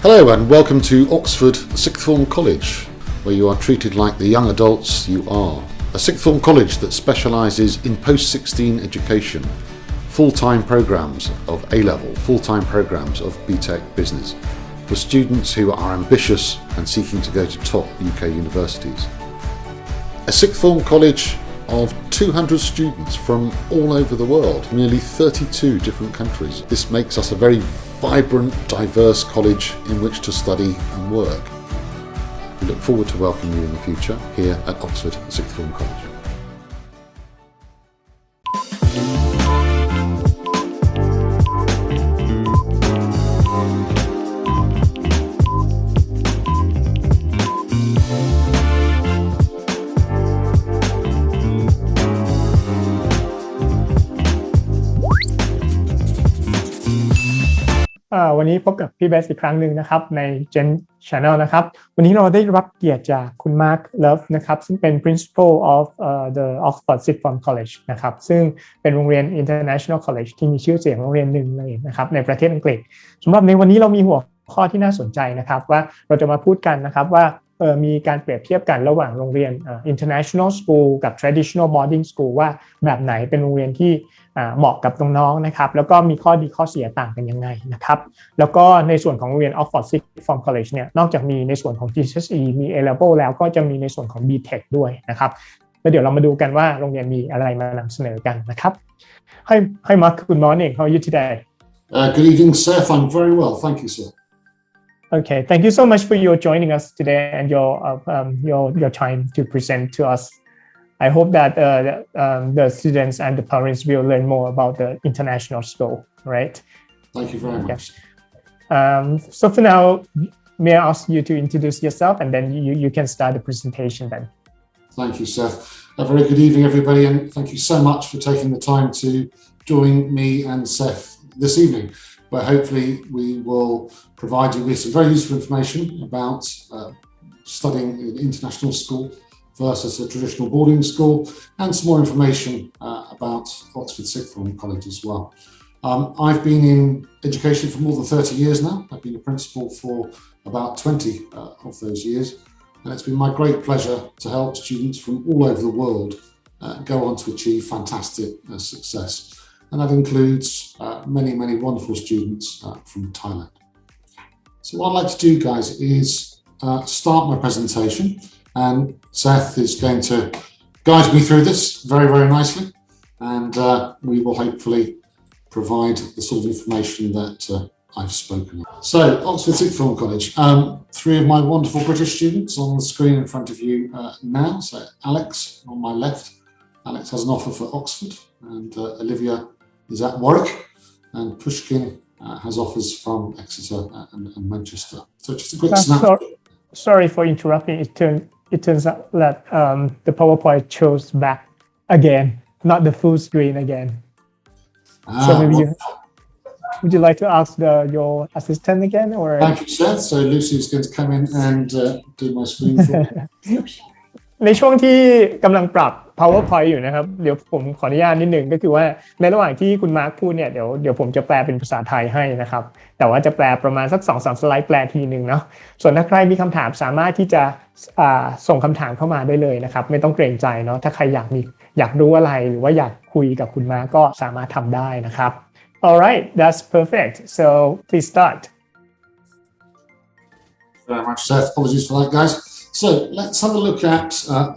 Hello and welcome to Oxford Sixth Form College, where you are treated like the young adults you are. A sixth form college that specialises in post-16 education, full-time programmes of A-level, full-time programmes of BTEC business, for students who are ambitious and seeking to go to top UK universities. A sixth form college of 200 students from all over the world, nearly 32 different countries. This makes us a very vibrant, diverse college in which to study and work. We look forward to welcoming you in the future here at Oxford Sixth Form College.วันนี้พบกับพี่เบสอีกครั้งหนึ่งนะครับใน GENT Channel นะครับวันนี้เราได้รับเกียรติจากคุณมาร์คเลิฟนะครับซึ่งเป็น Principal of the Oxford Sixth Form College นะครับซึ่งเป็นโรงเรียน International College ที่มีชื่อเสียงโรงเรียนหนึ่งเลยนะครับในประเทศอังกฤษสำหรับในวันนี้เรามีหัวข้อที่น่าสนใจนะครับว่าเราจะมาพูดกันนะครับว่ามีการเปรียบเทียบกันระหว่างโรงเรียน International School กับ Traditional Boarding School ว่าแบบไหนเป็นโรงเรียนที่เหมาะกับน้องๆนะครับแล้วก็มีข้อดีข้อเสียต่างกันยังไงนะครับแล้วก็ในส่วนของโรงเรียน Oxford Sixth Form College เนี่ยนอกจากมีในส่วนของ GCSE มี A-level แล้วก็จะมีในส่วนของ BTEC ด้วยนะครับแล้วเดี๋ยวเรามาดูกันว่าโรงเรียนมีอะไรมานำเสนอกันนะครับ Hi Mark, good morning. How are you today? Good evening, Seth. I'm very well, thank you, sir. Okay, thank you so much for your joining us today and your time to present to us. I hope that the students and the parents will learn more about the international school, right? Thank you very much. So for now, may I ask you to introduce yourself and then you can start the presentation then. Thank you, Seth. A very good evening, everybody, and thank you so much for taking the time to join me and Seth this evening, where hopefully we will provide you with some very useful information about studying in an international school versus a traditional boarding school, and some more information about Oxford Sixth Form College as well. I've been in education for more than 30 years now. I've been a principal for about 20 of those years, and it's been my great pleasure to help students from all over the world go on to achieve fantastic success. And that includes many wonderful students from Thailand. So what I'd like to do, guys, is start my presentation, and Seth is going to guide me through this very nicely, and we will hopefully provide the sort of information that I've spoken of. So, Oxford Sixth Form College. Three of my wonderful British students on the screen in front of you now. So, Alex on my left. Alex has an offer for Oxford, and Olivia is at Warwick, and Pushkin has offers from Exeter and Manchester. So just a quick snap. Sorry for interrupting. It turns out that the PowerPoint shows back again, not the full screen again. So maybe would you like to ask your assistant again, or? Thank you, Seth. So Lucy is going to come in and do my screen for me. ในช่วงที่กำลังปรับ PowerPoint อยู่นะครับเดี๋ยวผมขออนุญาตนิดนึงก็คือว่าในระหว่างที่คุณมาร์คพูดเนี่ยเดี๋ยวผมจะแปลเป็นภาษาไทยให้นะครับแต่ว่าจะแปลประมาณสัก 2-3 สไลด์แปลทีนึงเนาะส่วนถ้าใครมีคำถามสามารถที่จะส่งคำถามเข้ามาได้เลยนะครับไม่ต้องเกรงใจเนาะถ้าใครอยากรู้อะไรหรือว่าอยากคุยกับคุณมาร์คก็สามารถทำได้นะครับ Alright, that's perfect. So please start. Very much, Seth. Apologies for that, guys.So let's have a look at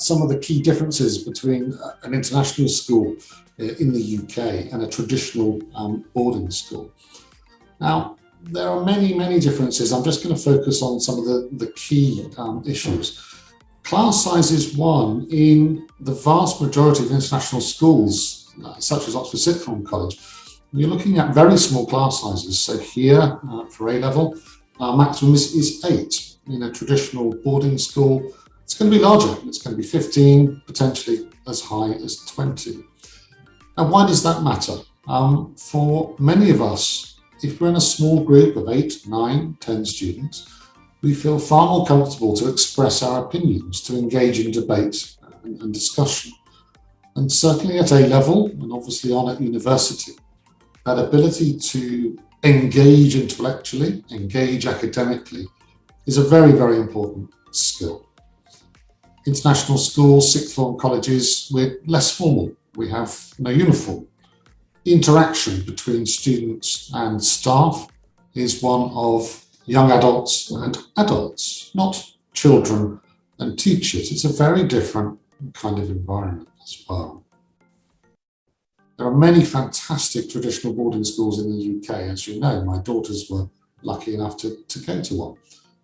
some of the key differences between an international school in the UK and a traditional boarding school. Now, there are many differences. I'm just going to focus on some of the key issues. Class size is one in the vast majority of international schools, such as Oxford Sixth Form College. You're looking at very small class sizes. So here, for A-level, our maximum is 8.In a traditional boarding school, it's going to be larger. It's going to be 15, potentially as high as 20. And why does that matter? For many of us, if we're in a small group of 8, 9, 10 students, we feel far more comfortable to express our opinions, to engage in debate and discussion. And certainly at A-level, and obviously on at university, that ability to engage intellectually, engage academically is a very, very important skill. International schools, sixth form colleges, we're less formal. We have no uniform. The interaction between students and staff is one of young adults and adults, not children and teachers. It's a very different kind of environment as well. There are many fantastic traditional boarding schools in the UK. As you know, my daughters were lucky enough to go to one.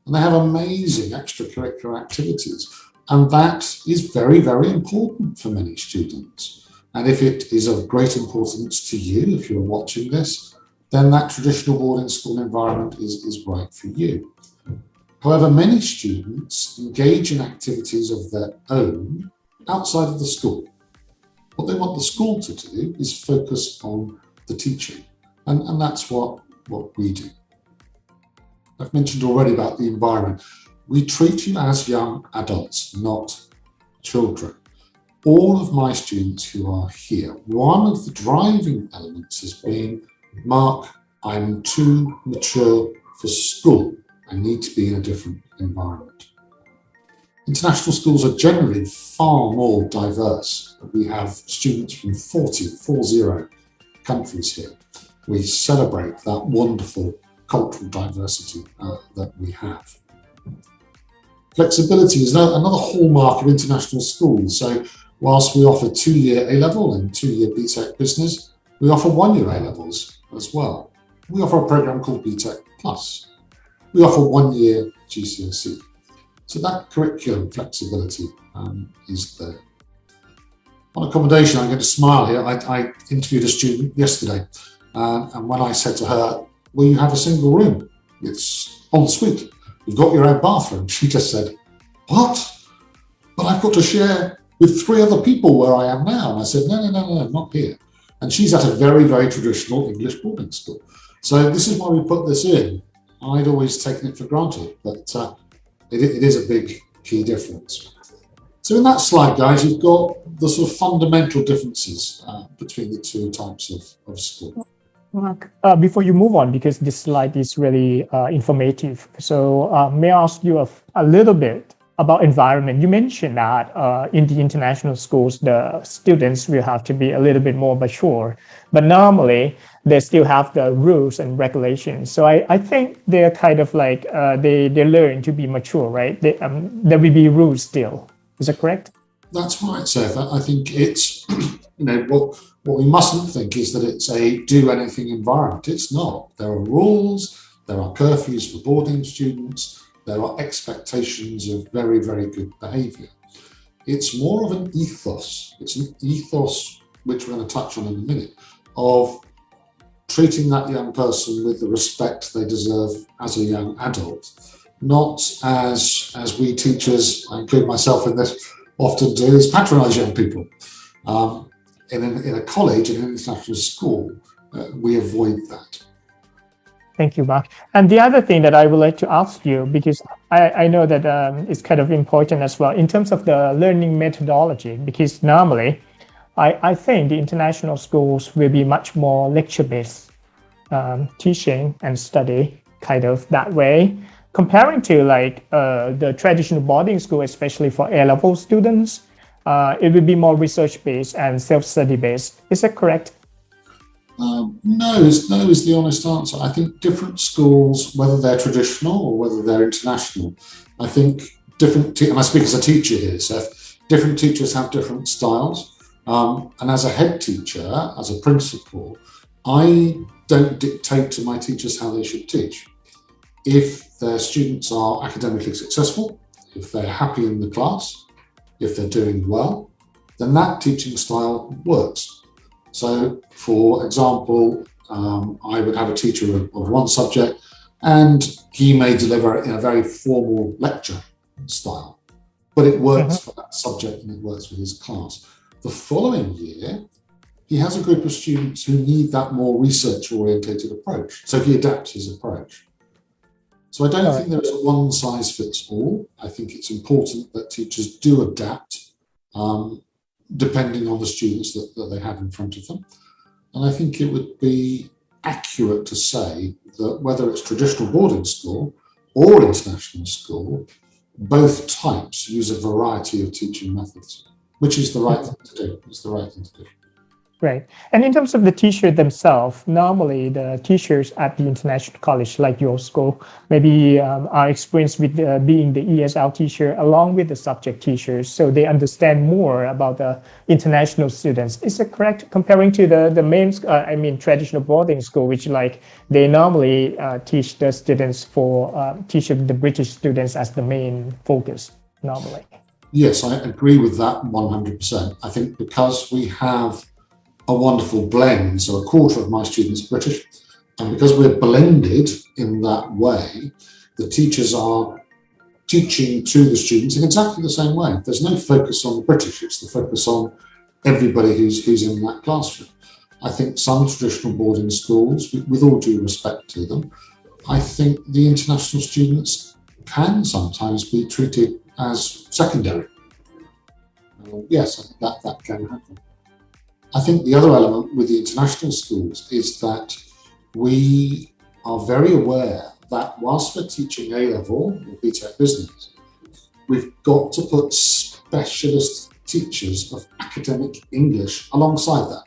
And they have amazing extracurricular activities. And that is very, very important for many students. And if it is of great importance to you, if you're watching this, then that traditional boarding school environment is right for you. However, many students engage in activities of their own outside of the school. What they want the school to do is focus on the teaching. And that's what we do. I've mentioned already about the environment. We treat you as young adults, not children. All of my students who are here, one of the driving elements has been, Mark, I'm too mature for school. I need to be in a different environment. International schools are generally far more diverse. We have students from 40 countries here. We celebrate that wonderful cultural diversity that we have. Flexibility is another hallmark of international schools. So whilst we offer 2-year A-level and 2-year BTEC business, we offer 1-year A-levels as well. We offer a program called BTEC Plus. We offer 1-year GCSE. So that curriculum flexibility is there. On accommodation, I'm going to smile here. I interviewed a student yesterday, and when I said to her, well, you have a single room. It's en suite. You've got your own bathroom. She just said, what? But I've got to share with 3 other people where I am now. And I said, no, not here. And she's at a very, very traditional English boarding school. So this is why we put this in. I'd always taken it for granted, but it is a big key difference. So in that slide, guys, you've got the sort of fundamental differences between the 2 types of school. Mark, before you move on, because this slide is really informative, so may I ask you a little bit about environment? You mentioned that in the international schools, the students will have to be a little bit more mature, but normally they still have the rules and regulations. So I think they're kind of like they learn to be mature, right? There will be rules still. Is that correct? That's right, Seth. I think it's, what we mustn't think is that it's a do anything environment. It's not. There are rules, there are curfews for boarding students, there are expectations of very, very good behaviour. It's more of an ethos. It's an ethos, which we're going to touch on in a minute, of treating that young person with the respect they deserve as a young adult, not as we teachers, I include myself in this, often do, is patronise young people. In a college, in an international school, we avoid that. Thank you, Mark. And the other thing that I would like to ask you, because I know that it's kind of important as well, in terms of the learning methodology, because normally I think the international schools will be much more lecture-based teaching and study kind of that way, comparing to like the traditional boarding school, especially for A-level students. It will be more research-based and self-study based. Is that correct? No is the honest answer. I think different schools, whether they're traditional or whether they're international, I think and I speak as a teacher here, Seth, different teachers have different styles. And as a head teacher, as a principal, I don't dictate to my teachers how they should teach. If their students are academically successful, if they're happy in the class, if they're doing well, then that teaching style works. So, for example, I would have a teacher of one subject and he may deliver it in a very formal lecture style, but it works for that subject and it works for his class. The following year, he has a group of students who need that more research-orientated approach, so he adapts his approach. So I don't think there is a one-size-fits-all. I think it's important that teachers do adapt depending on the students that they have in front of them. And I think it would be accurate to say that whether it's traditional boarding school or international school, both types use a variety of teaching methods, which is the right thing to do. It's the right thing to do. Right. And in terms of the teacher themselves, normally the teachers at the international college, like your school, maybe are experienced with being the ESL teacher along with the subject teachers, so they understand more about the international students. Is that correct? Comparing to the main, traditional boarding school, which like they normally teach the students teach the British students as the main focus normally. Yes, I agree with that 100%. I think because we have a wonderful blend, so a quarter of my students are British, and because we're blended in that way, the teachers are teaching to the students in exactly the same way. There's no focus on the British, it's the focus on everybody who's in that classroom. I think some traditional boarding schools, with all due respect to them, I think the international students can sometimes be treated as secondary. Yes, that can happen. I think the other element with the international schools is that we are very aware that whilst we're teaching A-level or BTEC business, we've got to put specialist teachers of academic English alongside that.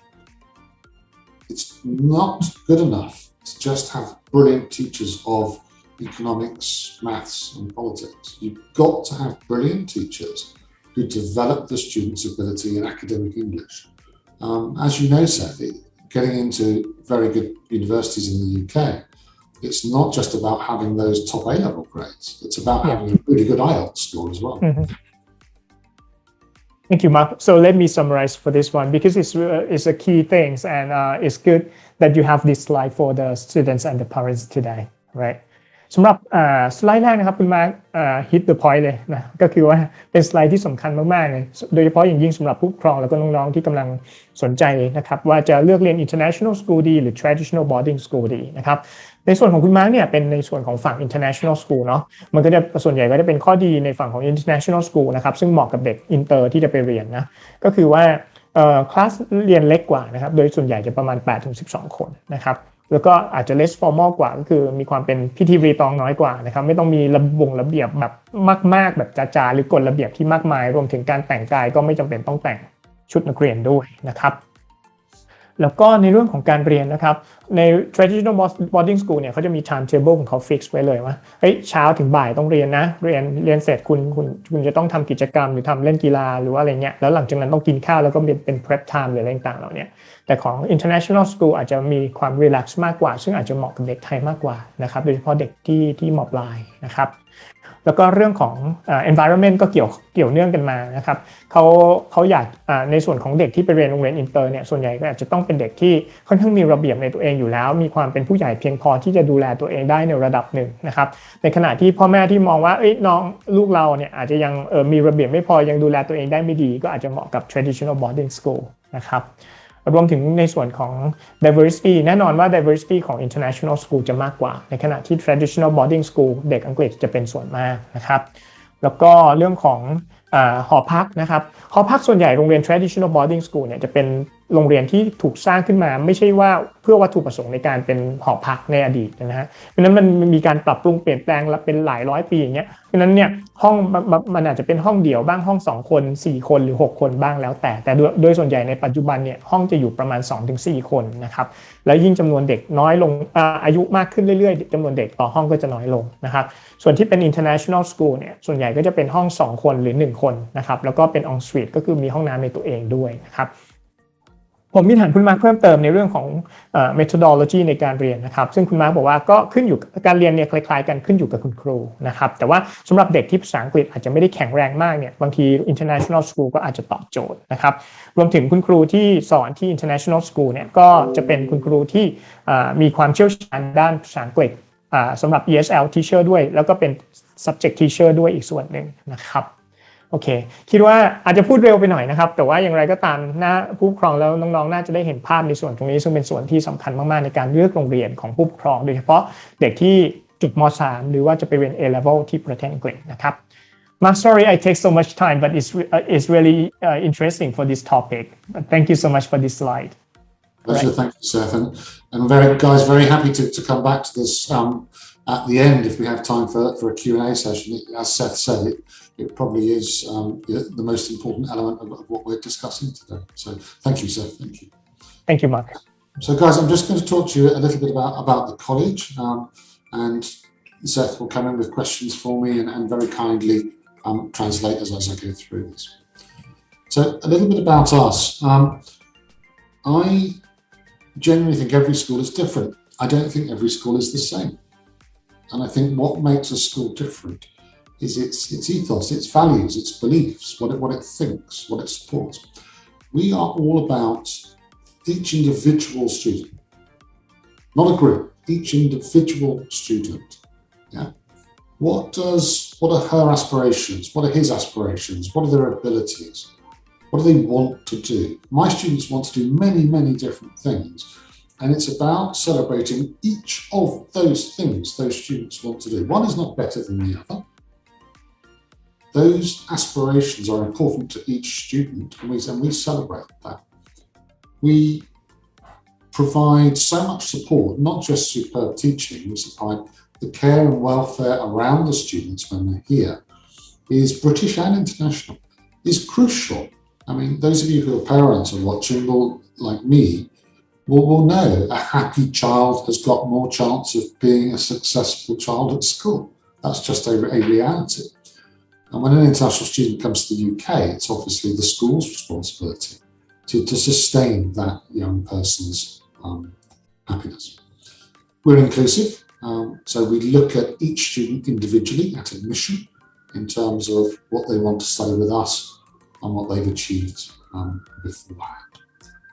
It's not good enough to just have brilliant teachers of economics, maths and politics. You've got to have brilliant teachers who develop the student's ability in academic English. As you know, Seth, getting into very good universities in the UK, it's not just about having those top A-level grades. It's about having a really good IELTS score as well. Mm-hmm. Thank you, Mark. So let me summarize for this one because it's a key thing, and it's good that you have this slide for the students and the parents today, right? สำหรับสไลด์แรกนะครับคุณมาร์คhit the point เลยนะก็คือว่าเป็นสไลด์ที่สำคัญมากๆเลยโดยเฉพาะอย่างยิ่งสำหรับผู้ปกครองแล้วก็น้องๆที่กำลังสนใจนะครับว่าจะเลือกเรียน international school ดีหรือ traditional boarding school ดีนะครับในส่วนของคุณมาร์คเนี่ยเป็นในส่วนของฝั่ง international school เนาะมันก็จะส่วนใหญ่ก็จะเป็นข้อดีในฝั่งของ international school นะครับซึ่งเหมาะกับเด็กอินเตอร์ที่จะไปเรียนนะก็คือว่าคลาสเรียนเล็กกว่านะครับโดยส่วนใหญ่จะประมาณ 8-12 คนนะครับแล้วก็อาจจะ less formal กว่าก็คือมีความเป็นพิธีรีตองน้อยกว่านะครับไม่ต้องมีระเบียบแบบมากๆแบบจ๋าๆหรือกฎระเบียบที่มากมายรวมถึงการแต่งกายก็ไม่จำเป็นต้องแต่งชุดนักเรียนด้วยนะครับแล้วก็ในเรื่องของการเรียนนะครับใน traditional boarding school เนี่ยเขาจะมี timetable ของเขา fix ไว้เลยว่าเช้าถึงบ่ายต้องเรียนนะเรียนเสร็จคุณจะต้องทำกิจกรรมหรือทำเล่นกีฬาหรือว่าอะไรเงี้ยแล้วหลังจากนั้นต้องกินข้าวแล้วก็เป็น prep time หรืออะไรต่างๆเหล่านี้แต่ของ international school อาจจะมีความ relax มากกว่าซึ่งอาจจะเหมาะกับเด็กไทยมากกว่านะครับโดยเฉพาะเด็กที่ม.ปลายนะครับแล้วก็เรื่องของenvironment ก็เกี่ยวเนื่องกันมานะครับเขาอยากในส่วนของเด็กที่ไปเรียนโรงเรียนอินเตอร์เนี่ยส่วนใหญ่ก็อาจจะต้องเป็นเด็กที่ค่อนข้างมีระเบียบในตัวเองอยู่แล้วมีความเป็นผู้ใหญ่เพียงพอที่จะดูแลตัวเองได้ในระดับหนึ่งนะครับในขณะที่พ่อแม่ที่มองว่าน้องลูกเราเนี่ยอาจจะยังมีระเบียบไม่พอยังดูแลตัวเองได้ไม่ดีก็อาจจะเหมาะกับ traditional boarding school นะครับรวมถึงในส่วนของ diversity แน่นอนว่า diversity ของ international school จะมากกว่าในขณะที่ traditional boarding school เด็กอังกฤษจะเป็นส่วนมากนะครับแล้วก็เรื่องของหอพักนะครับหอพักส่วนใหญ่โรงเรียน traditional boarding school เนี่ยจะเป็นโรงเรียนที่ถูกสร้างขึ้นมาไม่ใช่ว่าเพื่อวัตถุประสงค์ในการเป็นหอพักในอดีตนะฮะเพราะนั้นมันมีการปรับปรุงเปลี่ยนแปลงเป็นหลายร้อยปีอย่างเงี้ยเพราะนั้นเนี่ยห้องมันอาจจะเป็นห้องเดี่ยวบ้างห้อง2คน4คนหรือ6คนบ้างแล้วแต่โดยส่วนใหญ่ในปัจจุบันเนี่ยห้องจะอยู่ประมาณ 2-4 คนนะครับแล้วยิ่งจำนวนเด็กน้อยลงอายุมากขึ้นเรื่อยๆจำนวนเด็กต่อห้องก็จะน้อยลงนะครับส่วนที่เป็น international school เนี่ยส่วนใหญ่ก็จะเป็นห้อง2คนหรือ1คนนะครับแล้วก็เป็น en suite ก็คือมีห้องน้ำในตัวเองด้วยนะครับผมมีถามคุณมาร์คเพิ่มเติมในเรื่องของmethodology ในการเรียนนะครับซึ่งคุณมาร์คบอกว่าก็ขึ้นอยู่การเรียนเนี่ยคล้ายๆกันขึ้นอยู่กับคุณครูนะครับแต่ว่าสำหรับเด็กที่ภาษาอังกฤษอาจจะไม่ได้แข็งแรงมากเนี่ยบางที international school ก็อาจจะตอบโจทย์นะครับรวมถึงคุณครูที่สอนที่ international school เนี่ยก็จะเป็นคุณครูที่มีความเชี่ยวชาญด้านภาษาอังกฤษสำหรับ ESL teacher ด้วยแล้วก็เป็น subject teacher ด้วยอีกส่วนหนึ่งนะครับโอเคคิดว่าอาจจะพูดเร็วไปหน่อยนะครับแต่ว่าอย่างไรก็ตามผู้ปกครองแล้วน้องๆน่าจะได้เห็นภาพในส่วนตรงนี้ซึ่งเป็นส่วนที่สำคัญมากๆในการเลือกโรงเรียนของผู้ปกครองโดยเฉพาะเด็กที่จบม.3 หรือว่าจะไปเรียน A-level ที่ประเทศอังกฤษนะครับ Mark, sorry I take so much time but it's really interesting for this topic. Thank you so much for this slide. Pleasure. Thank you, Seth. And very happy to come back to this at the end if we have time for a Q&A session. As Seth said, it probably is the most important element of what we're discussing today. So thank you, Seth. Thank you. Thank you, Mark. So guys, I'm just going to talk to you a little bit about the college, and Seth will come in with questions for me and very kindly translate as I go through this. So a little bit about us. I genuinely think every school is different. I don't think every school is the same. And I think what makes a school different is its ethos, its values, its beliefs, what it thinks, what it supports. We are all about each individual student, not a group, each individual student. Yeah. What are her aspirations? What are his aspirations? What are their abilities? What do they want to do? My students want to do many, many different things. And it's about celebrating each of those things those students want to do. One is not better than the other. Those aspirations are important to each student, and we celebrate that. We provide so much support, not just superb teaching, we provide the care and welfare around the students when they're here is British and international, is crucial. I mean, those of you who are parents or watching will, like me, will know a happy child has got more chance of being a successful child at school. That's just a reality. And when an international student comes to the UK, it's obviously the school's responsibility to sustain that young person's happiness. We're inclusive, so we look at each student individually at admission in terms of what they want to study with us and what they've achieved beforehand.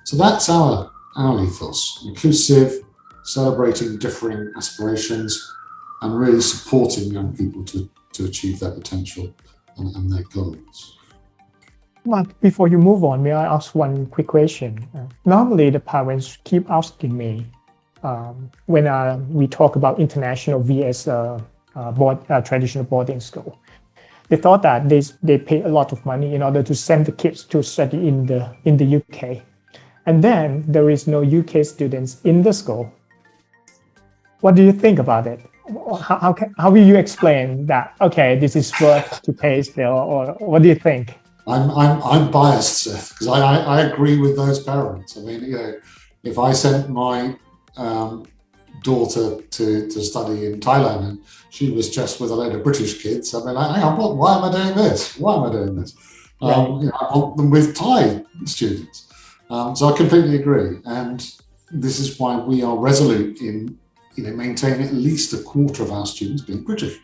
So that's our ethos, inclusive, celebrating differing aspirations and really supporting young people to achieve their potential and their goals. Mark, before you move on, may I ask one quick question? Normally, the parents keep asking me when we talk about international vs traditional boarding school. They thought that they pay a lot of money in order to send the kids to study in the UK. And then there is no UK students in the school. What do you think about it? How will you explain that? Okay, this is worth to pay still, or what do you think? I'm biased, Seth, because I agree with those parents. I mean, if I sent my daughter to study in Thailand and she was just with a load of British kids, I mean, hang on, why am I doing this? I want them with Thai students. So I completely agree, and this is why we are resolute in maintaining at least a quarter of our students being British.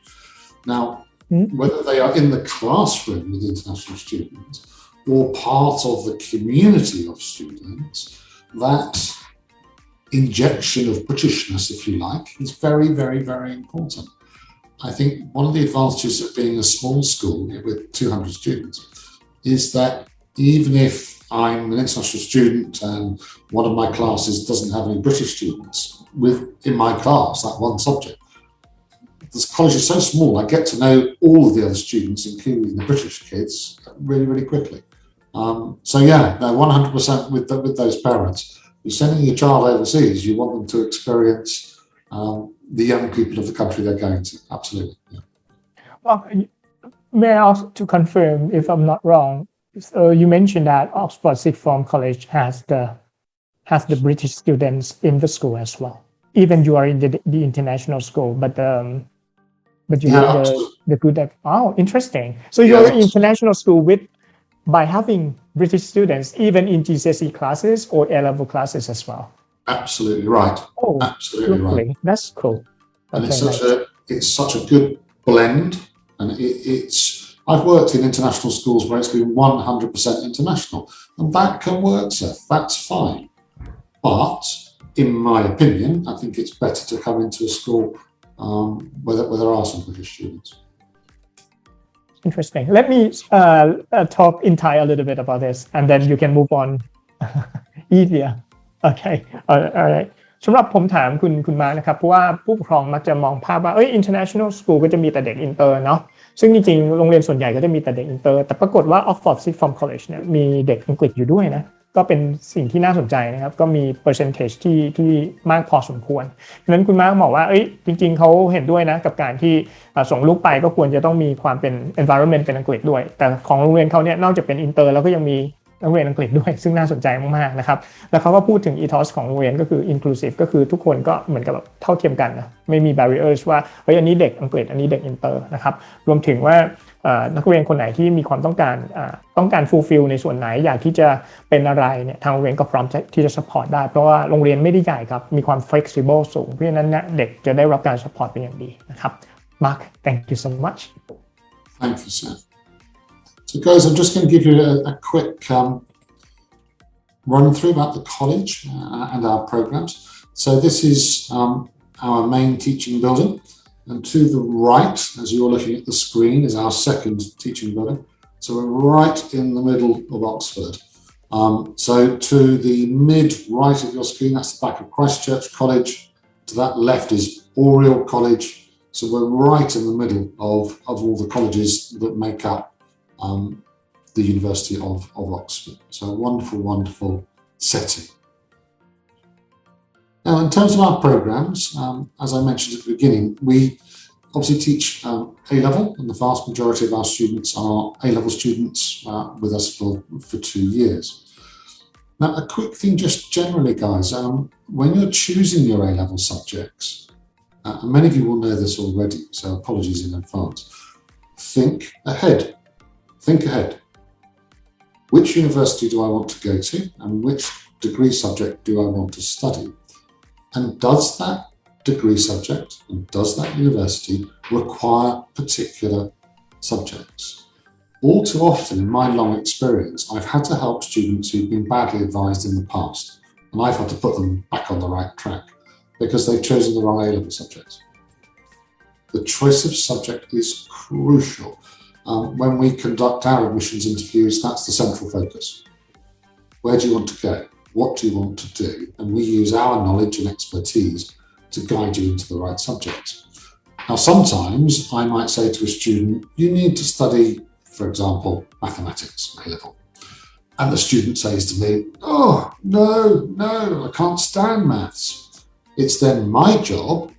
Now, whether they are in the classroom with international students or part of the community of students, that injection of Britishness, if you like, is very, very, very important. I think one of the advantages of being a small school with 200 students is that even if I'm an international student and one of my classes doesn't have any British students in my class, that one subject, this college is so small, I get to know all of the other students, including the British kids, really, really quickly. So yeah, no, 100% with those parents. You're sending your child overseas, you want them to experience the young people of the country they're going to. Absolutely. Yeah. Well, may I ask to confirm if I'm not wrong? So you mentioned that Oxford Sixth Form College has the British students in the school as well. Even you are in the international school, but you have the good. Oh, interesting. So you're in international school by having British students even in GCSE classes or A-level classes as well. Absolutely right. Oh, absolutely right. That's cool. And it's such a good blend, and I've worked in international schools where it's been 100% international, and that can work, Seth. That's fine. But in my opinion, I think it's better to come into a school where there are some British students. Interesting. Let me talk in Thai a little bit about this, and then you can move on easier. Okay. All right. สำหรับผมถามคุณมานะครับเพราะว่าผู้ปกครองมักจะมองภาพว่าinternational school ก็จะมีแต่เด็กอินเตอร์เนาะซึ่งจริงๆโรงเรียนส่วนใหญ่ก็จะมีแต่เด็กอินเตอร์แต่ปรากฏว่า Oxford Sixth Form College เนี่ยมีเด็กอังกฤษอยู่ด้วยนะ ก็เป็นสิ่งที่น่าสนใจนะครับก็มี percentage ที่มากพอสมควรดังนั้นคุณมาร์คบอกว่าจริงๆเขาเห็นด้วยนะกับการที่ส่งลูกไปก็ควรจะต้องมีความเป็น environment เป็นอังกฤษด้วยแต่ของโรงเรียนเขาเนี่ยนอกจากเป็นอินเตอร์แล้วก็ยังมีนักเรียนอังกฤษด้วยซึ่งน่าสนใจมากๆนะครับแล้วเขาก็พูดถึง ethos ของโรงเรียนก็คือ inclusive ก็คือทุกคนก็เหมือนกับแบบเท่าเทียมกันนะไม่มี barriers ว่าอันนี้เด็กอังกฤษอันนี้เด็กอินเตอร์นะครับรวมถึงว่านักเรียนคนไหนที่มีความต้องการ fulfill ในส่วนไหนอยากที่จะเป็นอะไรเนี่ยทางโรงเรียนก็พร้อมที่จะ support ได้เพราะว่าโรงเรียนไม่ได้ใหญ่ครับมีความ flexible สูงเพราะฉะนั้นเด็กจะได้รับการ support เป็นอย่างดีนะครับ Mark thank you so much Thank you sir So guys I'm just going to give you a quick run through about the college and our programs so this is our main teaching building and to the right as you're looking at the screen is our second teaching building so we're right in the middle of Oxford so to the mid right of your screen that's the back of Christchurch College to that left is Oriel College so we're right in the middle of all the colleges that make up the University of Oxford so a wonderful setting now in terms of our programs as I mentioned at the beginning we obviously teach A-level and the vast majority of our students are A-level students with us for 2 years. Now a quick thing just generally guys, when you're choosing your A-level subjects, and many of you will know this already, so apologies in advance, think ahead. Which university do I want to go to and which degree subject do I want to study? And does that degree subject and does that university require particular subjects? All too often in my long experience, I've had to help students who've been badly advised in the past and I've had to put them back on the right track because they've chosen the wrong A-level subjects. The choice of subject is crucial. When we conduct our admissions interviews, that's the central focus. Where do you want to go? What do you want to do? And we use our knowledge and expertise to guide you into the right subjects. Now, sometimes I might say to a student, you need to study, for example, mathematics, A-level. And the student says to me, oh, no, I can't stand maths. It's then my job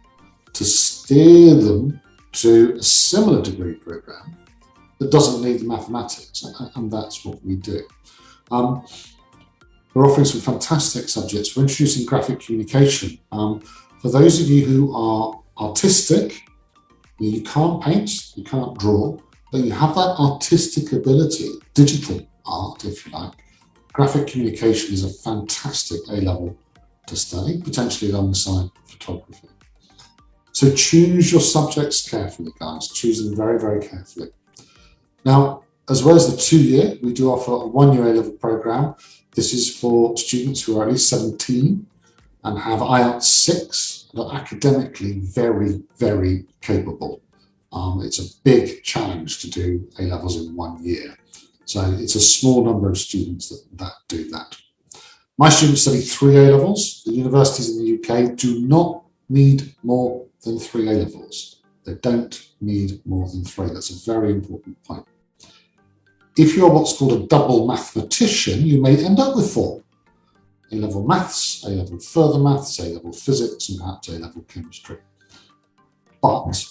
to steer them to a similar degree program that doesn't need the mathematics, and that's what we do. We're offering some fantastic subjects. We're introducing graphic communication. For those of you who are artistic, you can't paint, you can't draw, but you have that artistic ability, digital art, if you like. Graphic communication is a fantastic A-level to study, potentially alongside photography. So choose your subjects carefully, guys. Choose them very carefully. Now, as well as the 2-year, we do offer a 1-year A-level program. This is for students who are at least 17 and have IELTS 6 and are academically very capable. It's a big challenge to do A-levels in 1 year. So it's a small number of students that do that. My students study 3 A-levels. The universities in the UK do not need more than 3 A-levels. They don't need more than 3. That's a very important point. If you're what's called a double mathematician, you may end up with 4. A-level maths, A-level further maths, A-level physics, and perhaps A-level chemistry. But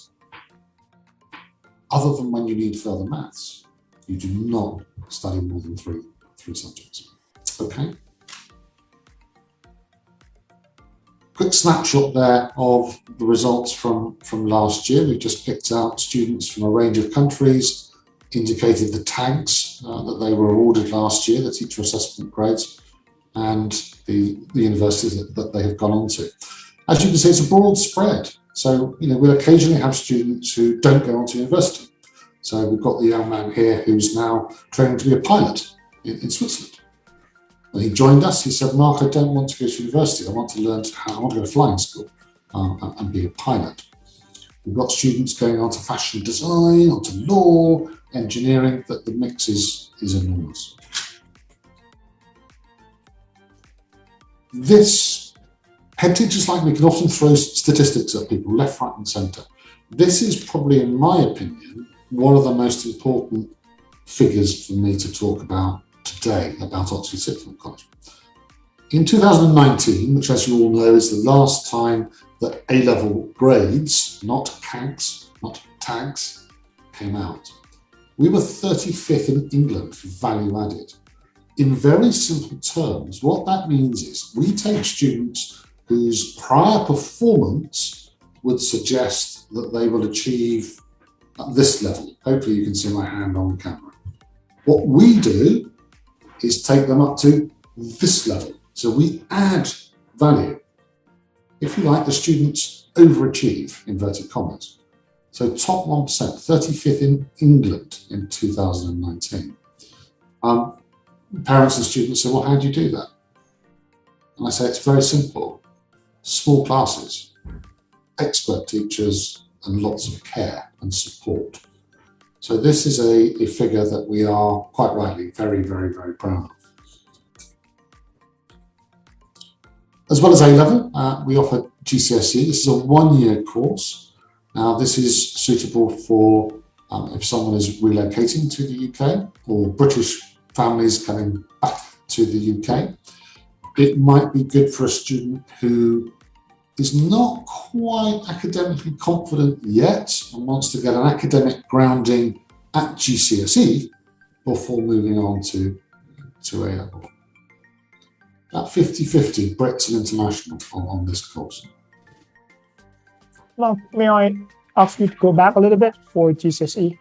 other than when you need further maths, you do not study more than 3 subjects. Okay? Quick snapshot there of the results from last year. We just picked out students from a range of countries, indicated the tags that they were awarded last year, the teacher assessment grades, and the universities that they have gone on to. As you can see, it's a broad spread. So, we'll occasionally have students who don't go on to university. So we've got the young man here who's now training to be a pilot in Switzerland. When he joined us, he said, Mark, I don't want to go to university. I want to learn I want to go to flying school and be a pilot. We've got students going on to fashion design, onto law, engineering, that the mix is enormous. This head teachers like me can often throw statistics at people left, right and centre. This is probably, in my opinion, one of the most important figures for me to talk about today about Oxford Sixth Form College. In 2019, which as you all know is the last time that A-level grades, not CAGs, not tags, came out, we were 35th in England for value added. In very simple terms, what that means is we take students whose prior performance would suggest that they will achieve at this level. Hopefully you can see my hand on camera. What we do is take them up to this level. So we add value. If you like, the students overachieve, inverted commas. So top 1%, 35th in England in 2019. Parents and students say, well, how do you do that? And I say, it's very simple. Small classes, expert teachers, and lots of care and support. So this is a figure that we are quite rightly very, very, very proud of. As well as A-level, we offer GCSE. This is a one-year course. Now, this is suitable for if someone is relocating to the UK or British families coming back to the UK. It might be good for a student who is not quite academically confident yet and wants to get an academic grounding at GCSE before moving on to A-level. About 50-50 Brits and international on this course. Well, may I ask you to go back a little bit for GCSE?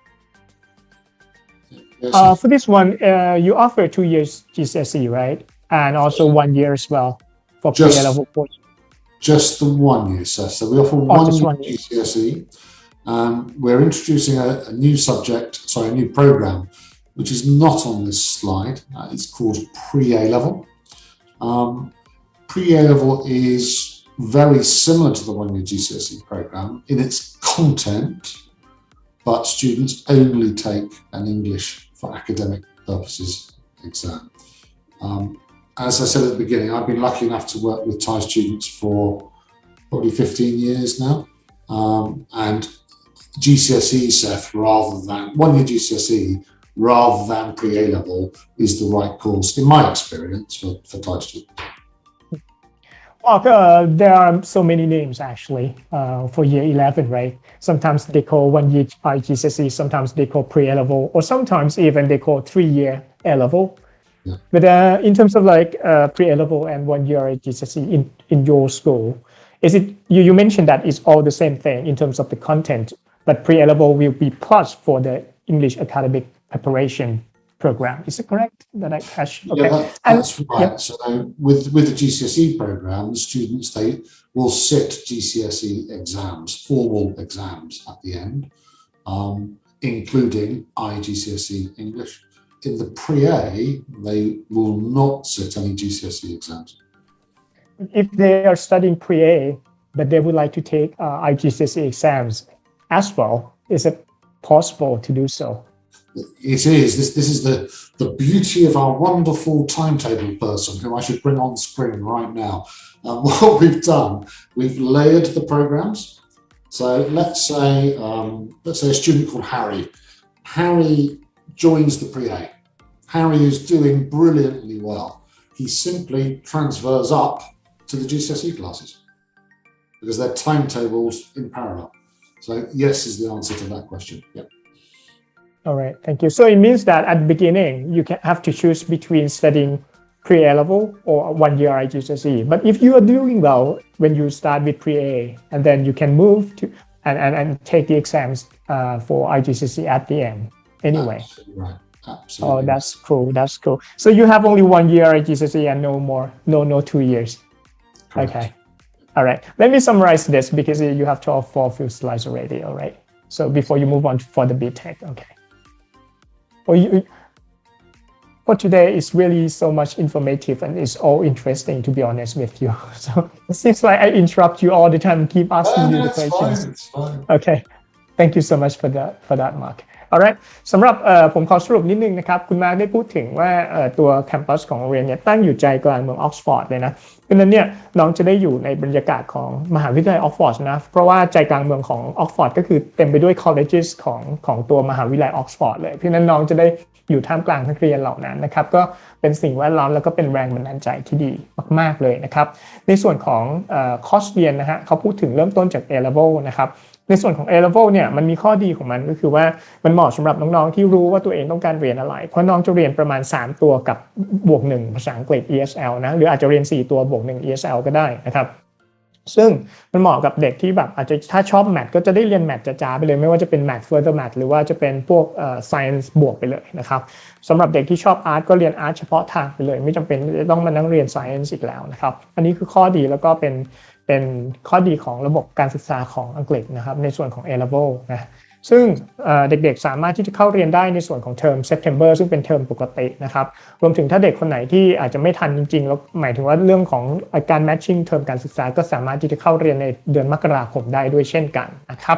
Yes. For this one, you offer 2 years GCSE, right? And also 1 year as well for pre-A-level course. Just the 1 year, sir. So we offer one year GCSE. We're introducing a new a new program, which is not on this slide. It's called pre-A-level. Pre-A-level is very similar to the 1 year GCSE program in its content, but students only take an English for academic purposes exam. As I said at the beginning, I've been lucky enough to work with Thai students for probably 15 years now. And GCSE, Seth, rather than 1 year GCSE, rather than pre-A-level is the right course, in my experience, for Thai students. Well, there are so many names actually for year 11, right? Sometimes they call 1 year GCSE, sometimes they call pre-A-level, or sometimes even they call 3 year A-level. Yeah. But in terms of like pre-A-level and 1 year GCSE in your school, is it you mentioned that it's all the same thing in terms of the content, but pre-A-level will be plus for the English academic preparation program. Is it correct that I catch? Okay. Yeah, that's right. Yeah. So with the GCSE program, the students, they will sit GCSE exams, formal exams at the end, including IGCSE English. In the pre-A, they will not sit any GCSE exams. If they are studying pre-A, but they would like to take IGCSE exams as well, is it possible to do so? It is. This is the beauty of our wonderful timetable person, who I should bring on screen right now. What we've done, we've layered the programs. So let's say a student called Harry. Harry joins the pre-A. Harry is doing brilliantly well. He simply transfers up to the GCSE classes because they're timetables in parallel. So yes is the answer to that question. Yep. All right, thank you. So it means that at the beginning, you can have to choose between studying pre-A-level or 1 year IGCSE. But if you are doing well when you start with pre-A, and then you can move to and take the exams for IGCSE at the end anyway. Absolutely right. Absolutely. Oh, that's cool. That's cool. So you have only 1 year IGCSE and no more, no 2 years. Correct. Okay. All right. Let me summarize this because you have 4 few slides already. All right. So before you move on for the BTech, okay. For today, it's really so much informative and it's all interesting, to be honest with you. So it seems like I interrupt you all the time and keep asking you the questions. It's fine. Okay. Thank you so much for that, Mark. Alright สำหรับผมขอสรุปนิดนึงนะครับคุณมาร์คได้พูดถึงว่าตัวแคมปัสของโรงเรียนเนี่ยตั้งอยู่ใจกลางเมืองออกซฟอร์ดเลยนะ เพราะฉะนั้นเนี่ยน้องจะได้อยู่ในบรรยากาศของมหาวิทยาลัยออกฟอร์ดนะเพราะว่าใจกลางเมืองของออกฟอร์ดก็คือเต็มไปด้วย colleges ของตัวมหาวิทยาลัยออกฟอร์ดเลยเพราะฉะนั้นน้องจะได้อยู่ท่ามกลางนักเรียนเหล่านั้นนะครับก็เป็นสิ่งแวดล้อมแล้วก็เป็นแรงบันดาลใจที่ดีมากๆเลยนะครับในส่วนของคอร์สเรียนนะฮะเขาพูดถึงเริ่มต้นจาก A level นะครับในส่วนของ A level เนี่ยมันมีข้อดีของมันก็คือว่ามันเหมาะสำหรับน้องๆที่รู้ว่าตัวเองต้องการเรียนอะไรเพราะน้องจะเรียนประมาณ3ตัวกับบวก1ภาษาอังกฤษ ESL นะหรืออาจจะเรียน4ตัวบวก1 ESL ก็ได้นะครับซึ่งมันเหมาะกับเด็กที่แบบอาจจะถ้าชอบแมทก็จะได้เรียนแมทจ๋าๆไปเลยไม่ว่าจะเป็นแมท further math หรือว่าจะเป็นพวกscience บวกไปเลยนะครับสำหรับเด็กที่ชอบอาร์ตก็เรียนอาร์ตเฉพาะทางไปเลยไม่จำเป็นจะต้องมานั่งเรียน science อีกแล้วนะครับอันนี้คือข้อดีแล้วก็เป็นข้อดีของระบบการศึกษาของอังกฤษนะครับในส่วนของ A level นะซึ่งเด็กๆสามารถที่จะเข้าเรียนได้ในส่วนของเทอม September ซึ่งเป็นเทอมปกตินะครับรวมถึงถ้าเด็กคนไหนที่อาจจะไม่ทันจริงๆแล้วหมายถึงว่าเรื่องของการ matching เทอมการศึกษาก็สามารถที่จะเข้าเรียนในเดือนมกราคมได้ด้วยเช่นกันนะครับ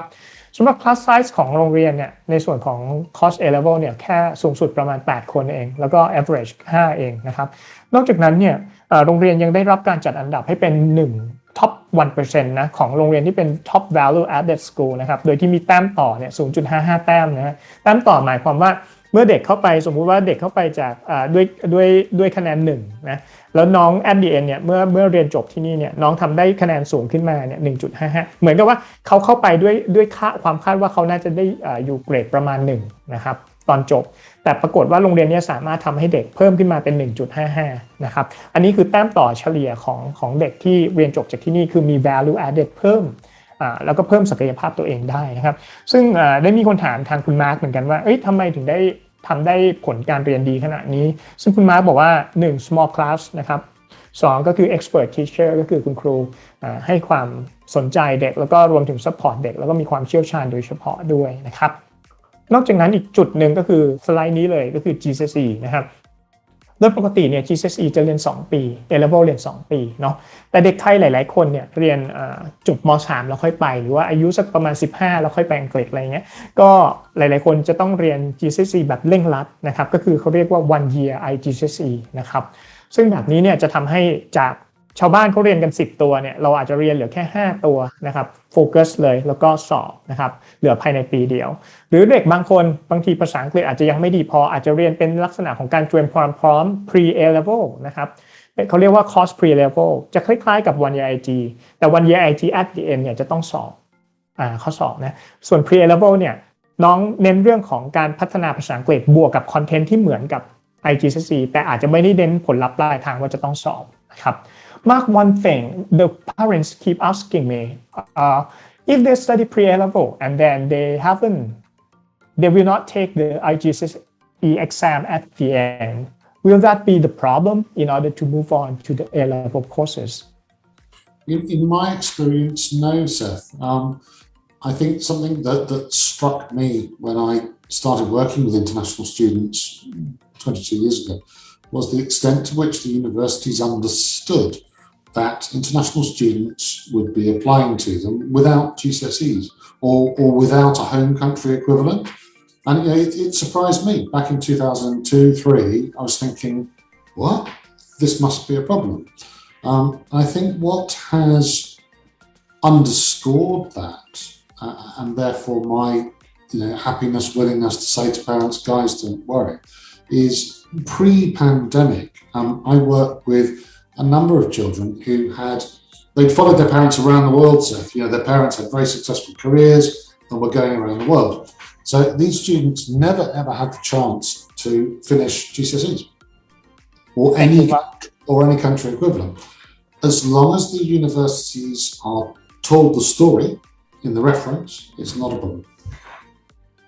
สำหรับ class size ของโรงเรียนเนี่ยในส่วนของ course A level เนี่ยแค่สูงสุดประมาณ8คนเองแล้วก็ average 5เองนะครับนอกจากนั้นเนี่ยโรงเรียนยังได้รับการจัดอันดับให้เป็น1top 1% นะของโรงเรียนที่เป็น top value added school นะครับโดยที่มีแต้มต่อเนี่ย 0.55 แต้มนะฮะแต้มต่อหมายความว่าเมื่อเด็กเข้าไปสมมุติว่าเด็กเข้าไปจากด้วยคะแนน1นะแล้วน้อง at the end เนี่ยเมื่อเรียนจบที่นี่เนี่ยน้องทำได้คะแนนสูงขึ้นมาเนี่ย 1.55 เหมือนกับว่าเขาเข้าไปด้วยความคาดว่าเขาน่าจะได้อยู่เกรดประมาณ1นะครับตอนจบแต่ปรากฏว่าโรงเรียนนี้สามารถทำให้เด็กเพิ่มขึ้นมาเป็น 1.55 นะครับอันนี้คือแต้มต่อเฉลี่ยของเด็กที่เรียนจบจากที่นี่คือมี value added เพิ่มแล้วก็เพิ่มศักยภาพตัวเองได้นะครับซึ่งได้มีคนถามทางคุณมาร์คเหมือนกันว่าทำไมถึงได้ทำได้ผลการเรียนดีขนาดนี้ซึ่งคุณมาร์คบอกว่า1 small class นะครับ2ก็คือ expert teacher ก็คือคุณครูให้ความสนใจเด็กแล้วก็รวมถึง support เด็กแล้วก็มีความเชี่ยวชาญโดยเฉพาะด้วยนะครับนอกจากนั้นอีกจุดหนึ่งก็คือสไลด์นี้เลยก็คือ GCSE นะครับโดยปกติเนี่ย GCSE จะเรียน2ปี A level เรียน2ปีเนาะแต่เด็กไทยหลายๆคนเนี่ยเรียนจบม.3 แล้วค่อยไปหรือว่าอายุสักประมาณ15แล้วค่อยไปอังกฤษอะไรเงี้ยก็หลายๆคนจะต้องเรียน GCSE แบบเร่งรัดนะครับก็คือเขาเรียกว่า one year I GCSE นะครับซึ่งแบบนี้เนี่ยจะทำให้จากชาวบ้านเขาเรียนกัน10ตัวเนี่ยเราอาจจะเรียนเหลือแค่5ตัวนะครับโฟกัสเลยแล้วก็สอบนะครับเหลือภายในปีเดียวหรือเด็กบางคนบางทีภาษาอังกฤษอาจจะยังไม่ดีพออาจจะเรียนเป็นลักษณะของการเตรียมความพร้อม pre A level นะครับเขาเรียกว่า course pre level จะคล้ายๆกับ one year IG แต่ one year IG at the end เนี่ยจะต้องสอบข้อสอบนะส่วน pre A level เนี่ยน้องเน้นเรื่องของการพัฒนาภาษาอังกฤษบวกกับคอนเทนต์ที่เหมือนกับ IGCSE แต่อาจจะไม่ได้เน้นผลลัพธ์ปลายทางว่าจะต้องสอบนะครับMark, one thing the parents keep asking me, if they study pre-A-level and then they will not take the IGCSE exam at the end. Will that be the problem in order to move on to the A-level courses? In my experience, no, Seth. I think something that struck me when I started working with international students 22 years ago was the extent to which the universities understood that international students would be applying to them without GCSEs or without a home country equivalent. And it surprised me. Back in 2002-03, I was thinking, what? This must be a problem. I think what has underscored that, and therefore my happiness, willingness to say to parents, guys, don't worry, is pre-pandemic. I worked with a number of children who they'd followed their parents around the world, Seth. Their parents had very successful careers and were going around the world. So these students never ever had the chance to finish GCSEs or any country equivalent. As long as the universities are told the story in the reference, it's not a problem.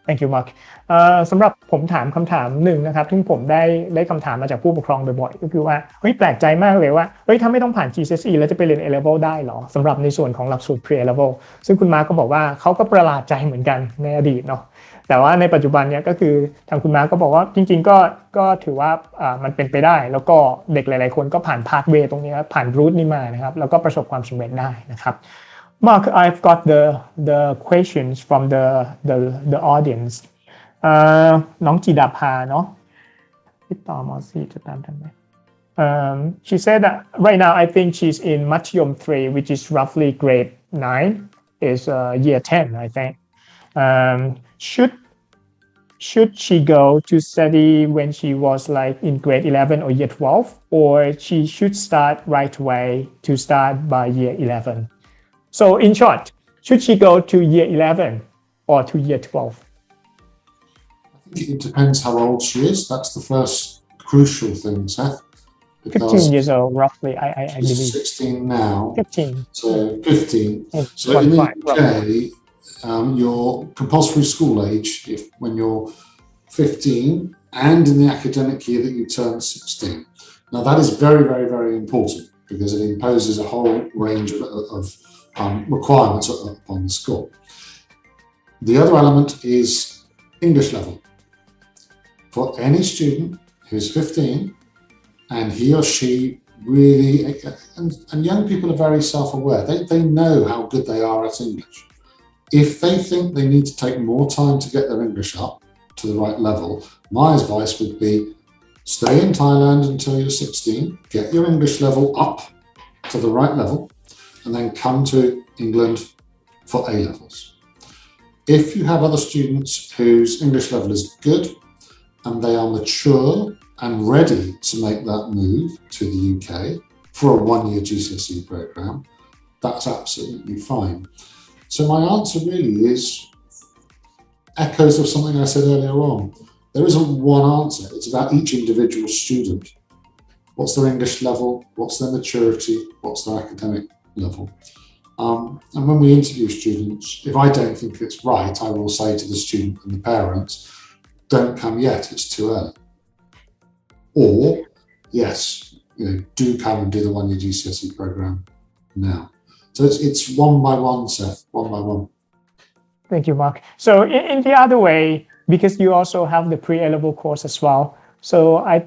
Thank you, Mark. สำหรับผมถามคำถามหนึ่งนะครับที่ผมได้คำถามมาจากผู้ปกครองบ่อยๆก็คือว่าแปลกใจมากเลยว่าถ้าไม่ต้องผ่าน GCSE แล้วจะไปเรียน A level ได้หรอสำหรับในส่วนของหลักสูตร Pre A level ซึ่งคุณมาร์คก็บอกว่าเขาก็ประหลาดใจเหมือนกันในอดีตเนาะแต่ว่าในปัจจุบันเนี่ยก็คือทางคุณมาร์คก็บอกว่าจริงๆก็ถือว่ามันเป็นไปได้แล้วก็เด็กหลายๆคนก็ผ่าน pathway ตรงนี้ผ่าน route นี้มานะครับแล้วก็ประสบความสำเร็จได้นะครับ Mark, I've got the questions from the audience. น้องจิดาภาเนาะติดต่อม.4 จะตามทันไหม She said that right now I think she's in Mathayom 3, which is roughly grade 9, is year 10, I think. Should she go to study when she was like in grade 11 or year 12, or she should start right away to start by year 11? So in short, should she go to year 11 or to year 12? I think it depends how old she is. That's the first crucial thing, Seth. 15 years old, roughly, I she's believe. 16 now. 15. So 15. It's So in the 15, UK, your compulsory school age, when you're 15 and in the academic year that you turn 16. Now that is very, very, very important because it imposes a whole range of requirements upon the school. The other element is English level. For any student who's 15 and he or she really, and young people are very self-aware, they know how good they are at English. If they think they need to take more time to get their English up to the right level, my advice would be stay in Thailand until you're 16, get your English level up to the right level, and then come to England for A levels. If you have other students whose English level is good and they are mature and ready to make that move to the UK for a one-year GCSE program, that's absolutely fine. So my answer really is echoes of something I said earlier on. There isn't one answer. It's about each individual student. What's their English level? What's their maturity? What's their academic level? And when we interview students, if I don't think it's right, I will say to the student and the parents, don't come yet, it's too early. Or, yes, do come and do the one-year GCSE program now. So it's one by one, Seth, one by one. Thank you, Mark. So in the other way, because you also have the pre-A-level course as well, so I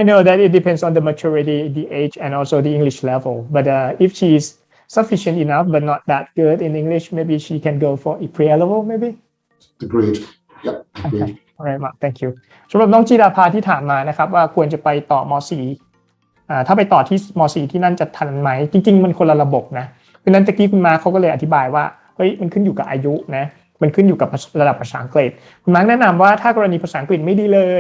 know that it depends on the maturity, the age, and also the English level. But if she is sufficient enough, but not that good in English, maybe she can go for a pre-A-level, maybe? Agreed. Yep, agreed. Okay. All right, Mark. Thank you. สำหรับน้องจีดาภาที่ถามมานะครับว่าควรจะไปต่อม .4 ถ้าไปต่อที่ม .4 ที่นั่นจะทันไหมจริงๆมันคนละระบบนะเพราะฉะนั้นตะกี้คุณมาเขาก็เลยอธิบายว่าเฮ้ยมันขึ้นอยู่กับอายุนะมันขึ้นอยู่กับระดับภาษาอังกฤษคุณมาร์คแนะนำว่าถ้ากรณีภาษาอังกฤษไม่ดีเลย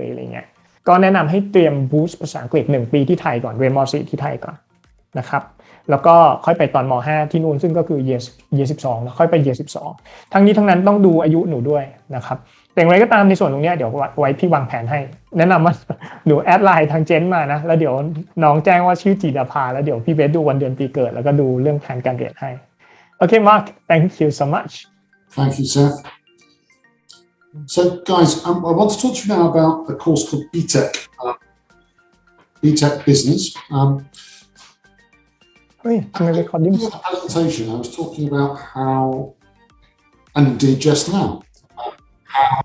อะไรเงี้ยก็แนะนำให้เตรียมบูสต์ภาษาอังกฤษ1ปีที่ไทยก่อนเรียนม .4 ที่ไทยก่อนนะครับแล้วก็ค่อยไปตอนม .5 ที่นู่นซึ่งก็คือ year 12แล้วค่อยไป year 12ทั้งนี้ทั้งนั้นต้องดูอายุหนูด้วยนะครับแต่อย่างไรก็ตามในส่วนตรงนี้เดี๋ยวไว้พี่วางแผนให้แนะนำว่าหนูแอดไลน์ทางเจนมานะแล้วเดี๋ยวน้องแจ้งว่าชื่อจีดาภาแล้วเดี๋ยวพี่เบสดูวันเดือนปีเกิดแล้วก็ดูเรื่องแผนการเรียนให้โอเค Mark thank you so much Thank you Seth So guys I want to talk to you now about a course called 𝐵Tech Business can I record this? In the presentation I was talking about how and indeed just now how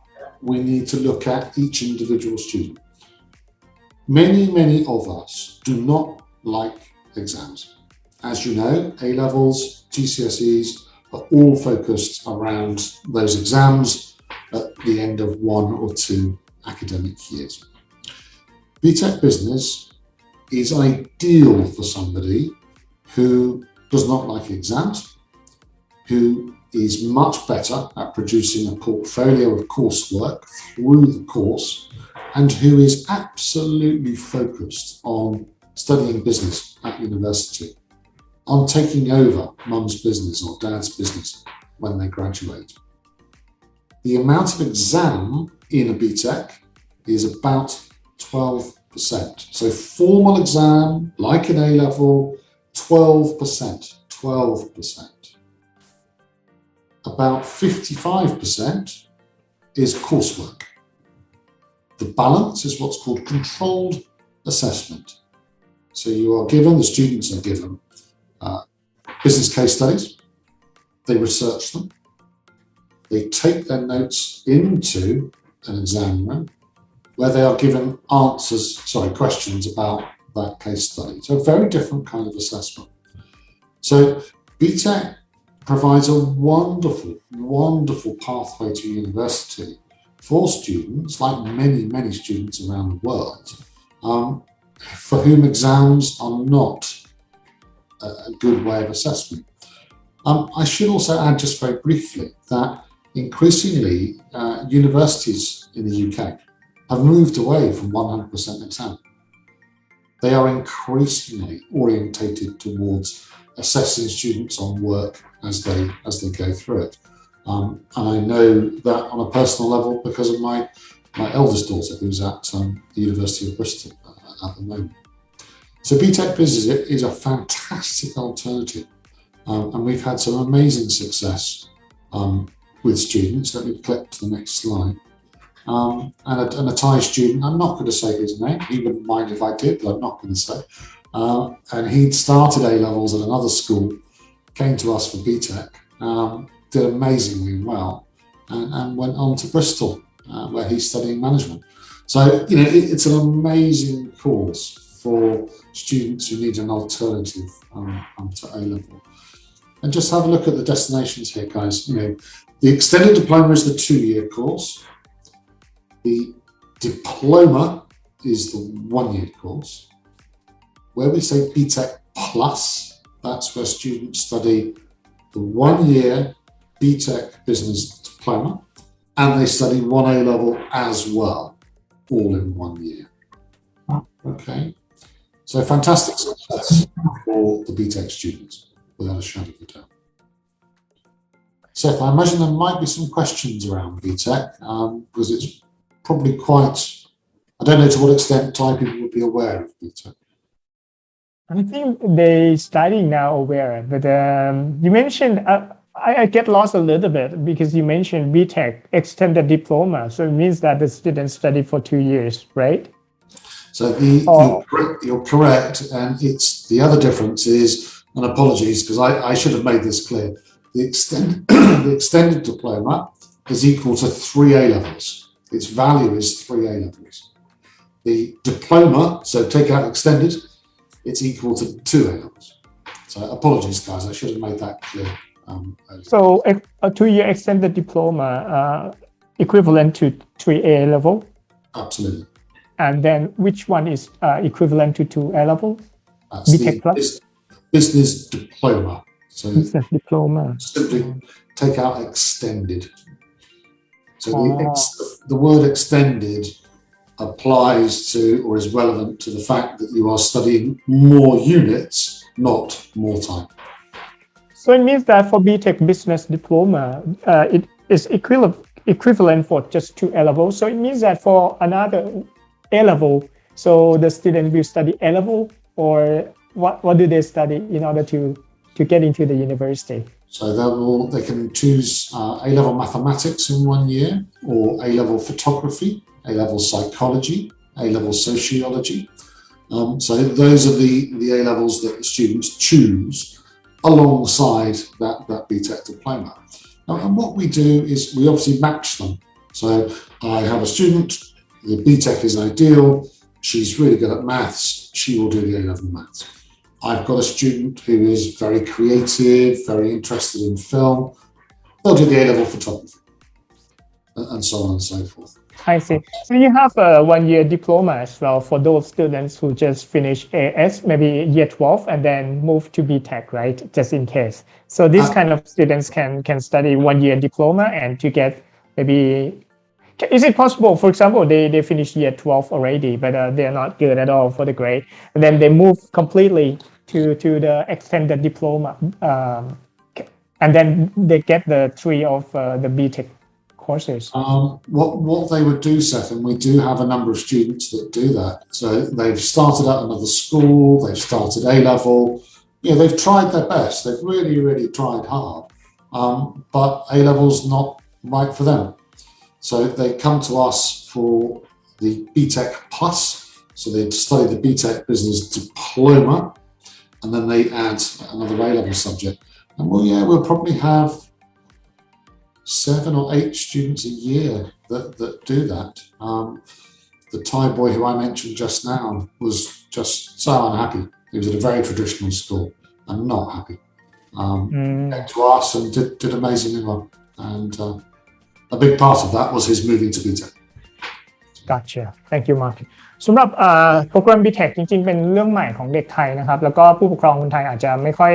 we need to look at each individual student. Many of us do not like exams. As you know, A-levels, GCSEs are all focused around those exams at the end of 1 or 2 academic years. 𝐵Tech Business is ideal for somebody who does not like exams, who is much better at producing a portfolio of coursework through the course and who is absolutely focused on studying business at university, on taking over mum's business or dad's business when they graduate. The amount of exam in a 𝐵Tech is about 12%. So formal exam, like an A-level, 12%. About 55% is coursework. The balance is what's called controlled assessment. So the students are given business case studies, they research them, they take their notes into an exam room where they are given questions about that case study. So a very different kind of assessment. So 𝐵Tech provides a wonderful pathway to university for students, like many students around the world, for whom exams are not a good way of assessment. I should also add just very briefly that increasingly universities in the UK have moved away from 100% exam. They are increasingly orientated towards assessing students on work as they go through it. And I know that on a personal level because of my eldest daughter who's at the University of Bristol at the moment. So BTEC Business is a fantastic alternative, and we've had some amazing success with students. Let me click to the next slide. And a Thai student, I'm not going to say his name, he wouldn't mind if I did, but I'm not going to say. And he'd started A-levels at another school, came to us for BTEC, did amazingly well, and went on to Bristol, where he's studying management. So, it's an amazing course for students who need an alternative to A-level. And just have a look at the destinations here, guys. The extended diploma is the 2-year course. The diploma is the 1-year course. Where we say BTEC Plus, that's where students study the 1-year BTEC Business Diploma, and they study 1 A-level as well, all in 1 year. Okay, so fantastic success for the BTEC students, without a shadow of a doubt. Seth, I imagine there might be some questions around BTEC, because it's probably quite, I don't know to what extent Thai people would be aware of BTEC. I think they studying now aware, but you mentioned, I get lost a little bit because you mentioned BTEC extended diploma, so it means that the students study for 2 years, right? So you're correct, and it's the other difference is, and apologies because I should have made this clear, the extended diploma is equal to 3 A-levels. Its value is 3 A-levels. The diploma, so take out extended, it's equal to 2 A-levels. So apologies, guys, I should have made that clear. So a 2-year extended diploma equivalent to 3 A-level? Absolutely. And then which one is equivalent to 2 A-level? BTEC Plus? Business diploma. So business diploma. Simply take out extended. So the word extended applies to or is relevant to the fact that you are studying more units, not more time. So it means that for BTEC Business Diploma, it is equivalent for just 2 A-levels. So it means that for another A-level, so the student will study A-level, or what do they study in order to get into the university? So they can choose A-level mathematics in 1 year, or A-level photography, A-level psychology, A-level sociology. So those are the A-levels that the students choose alongside that BTEC diploma. And what we do is we obviously match them. So I have a student, the BTEC is ideal, she's really good at maths, she will do the A-level maths. I've got a student who is very creative, very interested in film, they'll do the A-level photography, and so on and so forth. I see. So you have a 1-year diploma as well for those students who just finish AS, maybe year 12, and then move to BTEC, right? Just in case. So these kind of students can study 1-year diploma and to get maybe, is it possible, for example, they finish year 12 already, but they're not good at all for the grade, and then they move completely to the extended diploma, and then they get the 3 of the BTEC courses? What they would do, Seth, and we do have a number of students that do that. So they've started at another school, they've started A-level, they've tried their best, they've really, really tried hard, but A-level's not right for them. So they come to us for the BTEC Plus, so they study the BTEC Business Diploma, and then they add another A-level subject. And we'll probably have 7 or 8 students a year that do that. The Thai boy who I mentioned just now was just so unhappy. He was at a very traditional school and not happy. Came to us and did amazingly well. And a big part of that was his moving to BTEC. Gotcha Thank you Mark สำหรับโปรแกรม BTech จริงๆเป็นเรื่องใหม่ของเด็กไทยนะครับแล้วก็ผู้ปกครองคนไทยอาจจะไม่ค่อย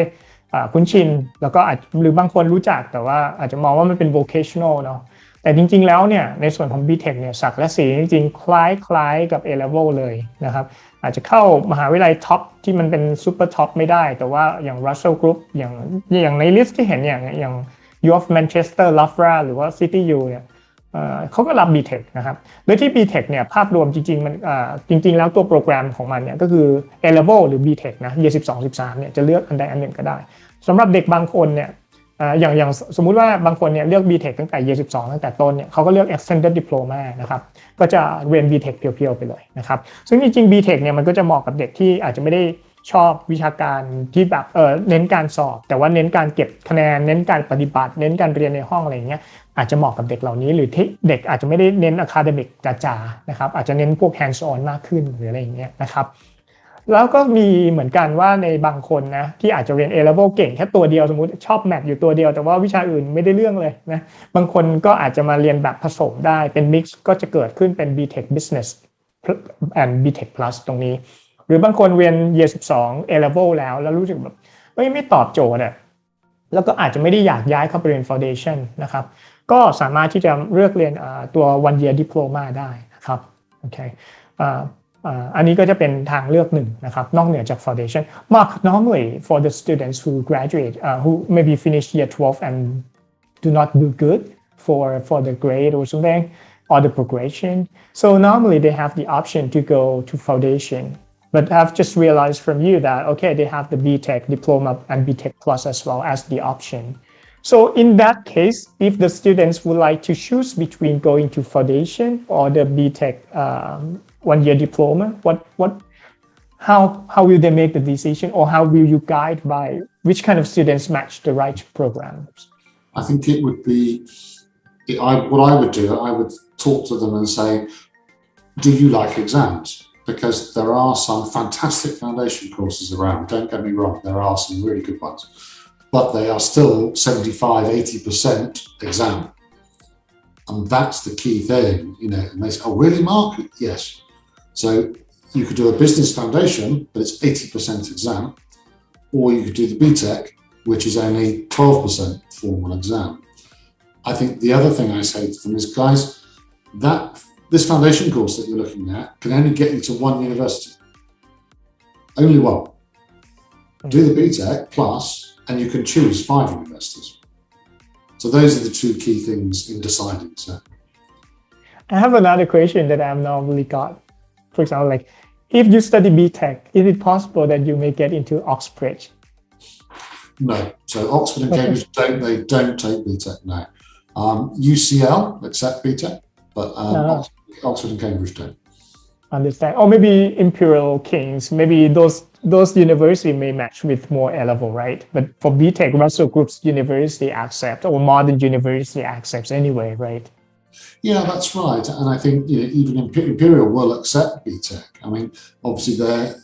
คุ้นชินแล้วก็หรือบางคนรู้จักแต่ว่าอาจจะมองว่ามันเป็น vocational เนาะแต่จริงๆแล้วเนี่ยในส่วนของ BTech เนี่ยศักดิ์และศรีจริงๆคล้ายๆกับ A level เลยนะครับอาจจะเข้ามหาวิทยาลัยท็อปที่มันเป็นซูเปอร์ท็อปไม่ได้แต่ว่าอย่าง Russell Group อย่างในลิสต์ที่เห็นอย่าง U of Manchester Loughborough หรือว่า City U เนี่ยเขาก็รับ BTech นะครับโดยที่ BTech เนี่ยภาพรวมจริงๆมันจริงๆแล้วตัวโปรแกรมของมันเนี่ยก็คือ A level หรือ BTech นะ Year 12-13เนี่ยจะเลือกอันใดอันหนึ่งก็ได้สำหรับเด็กบางคนเนี่ยอย่างสมมุติว่าบางคนเนี่ยเลือก BTech ตั้งแต่ Year 12ตั้งแต่ต้นเนี่ยเขาก็เลือก Extended Diploma นะครับก็จะเรียน BTech เพียวๆไปเลยนะครับซึ่งจริงๆ BTech เนี่ยมันก็จะเหมาะกับเด็กที่อาจจะไม่ได้ชอบวิชาการที่แบบเน้นการสอบแต่ว่าเน้นการเก็บคะแนนเน้นการปฏิบัติเน้นการเรียนในห้องอะไรอย่างเงี้ยอาจจะเหมาะกับเด็กเหล่านี้หรือที่เด็กอาจจะไม่ได้เน้น academic จ๋าๆนะครับอาจจะเน้นพวก hands on มากขึ้นหรืออะไรอย่างเงี้ยนะครับแล้วก็มีเหมือนกันว่าในบางคนนะที่อาจจะเรียน A level เก่งแค่ตัวเดียวสมมุติชอบแมทอยู่ตัวเดียวแต่ว่าวิชาอื่นไม่ได้เรื่องเลยนะบางคนก็อาจจะมาเรียนแบบผสมได้เป็น mix ก็จะเกิดขึ้นเป็น BTech Business and BTech Plus ตรงนี้หรือบางคนเรียน Year 12 A level แล้วรู้สึกแบบไม่ตอบโจทย์อ่ะแล้วก็อาจจะไม่ได้อยากย้ายเข้าไปเรียน Foundation นะครับก็สามารถที่จะเลือกเรียนตัว one year diploma ได้นะครับโอเคอันนี้ก็จะเป็นทางเลือกหนึ่งนะครับนอกเหนือจาก Foundation Mark normally for the students who graduate who maybe finish year 12 and do not do good for the grade or something or the progression so normally they have the option to go to Foundation but I've just realized from you that okay they have the BTech diploma and BTech Plus as well as the option so in that case if the students would like to choose between going to Foundation or the BTech one year diploma how will they make the decision or how will you guide by which kind of students match the right programs I think it would be what I would do I would talk to them and say do you like exams because there are some fantastic foundation courses around don't get me wrong there are some really good ones but they are still 75-80% exam and that's the key thing and they say oh really Mark yes so you could do a business foundation but it's 80% exam or you could do the BTech which is only 12% formal exam I think the other thing I say to them is guys that this foundation course that you're looking at can only get you to one university only one do the BTech plus and you can choose 5 universities so those are the two key things in deciding so I have another question that I've normally got for example like if you study BTech is it possible that you may get into Oxbridge no so Oxford and Cambridge don't take BTech no UCL accept BTech but Oxford and Cambridge don't understand or maybe Imperial Kings maybe those university may match with more A-level right but for BTech Russell Group's university accept or modern university accepts anyway right yeah that's right and I think even Imperial will accept BTech I mean obviously they're